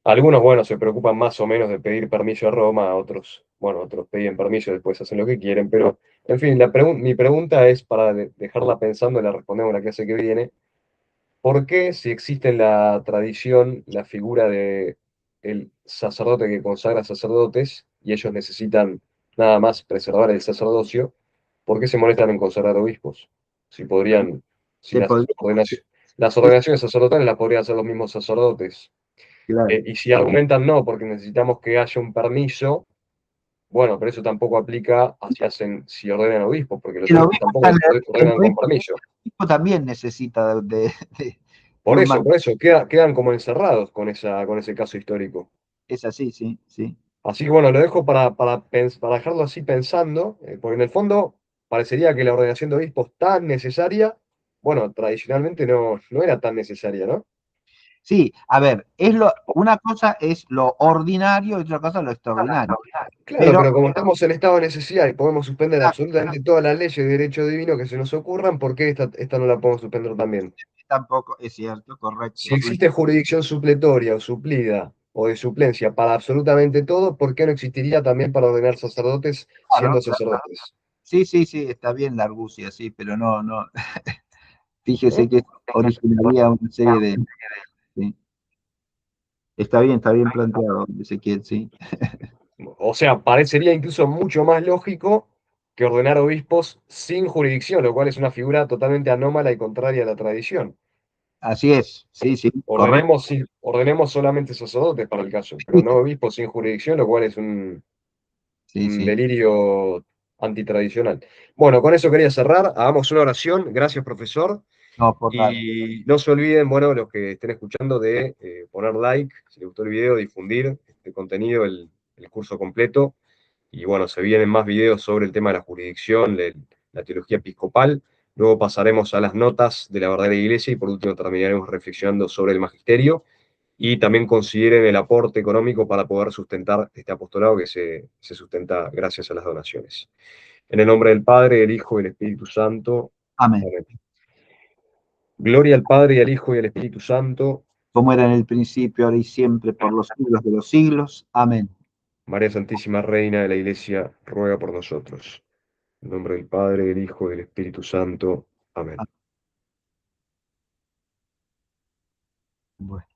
algunos, bueno, se preocupan más o menos de pedir permiso a Roma, otros, bueno, otros piden permiso y después hacen lo que quieren, pero, en fin, mi pregunta es para dejarla pensando y la respondemos en la clase que viene. ¿Por qué, si existe en la tradición la figura de el sacerdote que consagra sacerdotes y ellos necesitan nada más preservar el sacerdocio, por qué se molestan en consagrar obispos? Si podrían, si Se podría, las sí, ordenaciones sacerdotales las podrían hacer los mismos sacerdotes. claro. Y si argumentan no, porque necesitamos que haya un permiso, bueno, pero eso tampoco aplica a si ordenan obispos, porque los El obispos obispo, tampoco el ordenan con obispo permiso. también necesita de Por un eso, man. por eso, quedan como encerrados con ese caso histórico. Es así, sí, sí. Así que bueno, lo dejo para dejarlo así pensando, porque en el fondo parecería que la ordenación de obispos tan necesaria, bueno, tradicionalmente no era tan necesaria, ¿no? Sí, a ver, una cosa es lo ordinario y otra cosa lo extraordinario. Claro, Pero pero como estamos en estado de necesidad y podemos suspender ah, absolutamente todas las leyes de derecho divino que se nos ocurran, ¿por qué esta no la podemos suspender también? tampoco es cierto, correcto, Si sí. existe jurisdicción supletoria o suplida o de suplencia para absolutamente todo, ¿por qué no existiría también para ordenar sacerdotes Claro, siendo sacerdotes? sí, sí, sí, está bien la argucia, sí, pero no, no. ¿No? Fíjese que originaría una serie de. Sí. Está bien planteado, Ezequiel, sí. O sea, parecería incluso mucho más lógico que ordenar obispos sin jurisdicción, lo cual es una figura totalmente anómala y contraria a la tradición. Así es, sí, sí, correcto. Ordenemos solamente sacerdotes para el caso, pero no obispos sin jurisdicción, lo cual es Sí, un sí. delirio antitradicional. Bueno, con eso quería cerrar. Hagamos una oración. Gracias, profesor. No, por nada. Y no se olviden, bueno, los que estén escuchando, de poner like, si les gustó el video, difundir este contenido, el curso completo. Y bueno, se vienen más videos sobre el tema de la jurisdicción, de la teología episcopal. Luego pasaremos a las notas de la verdadera iglesia y por último terminaremos reflexionando sobre el magisterio. Y también consideren el aporte económico para poder sustentar este apostolado que se sustenta gracias a las donaciones. En el nombre del Padre, del Hijo y del Espíritu Santo. Amén. Amén. Gloria al Padre y al Hijo y al Espíritu Santo. Como era en el principio, ahora y siempre, por los siglos de los siglos. Amén. María Santísima Reina de la Iglesia, ruega por nosotros. En el nombre del Padre, del Hijo y del Espíritu Santo. Amén. Bueno.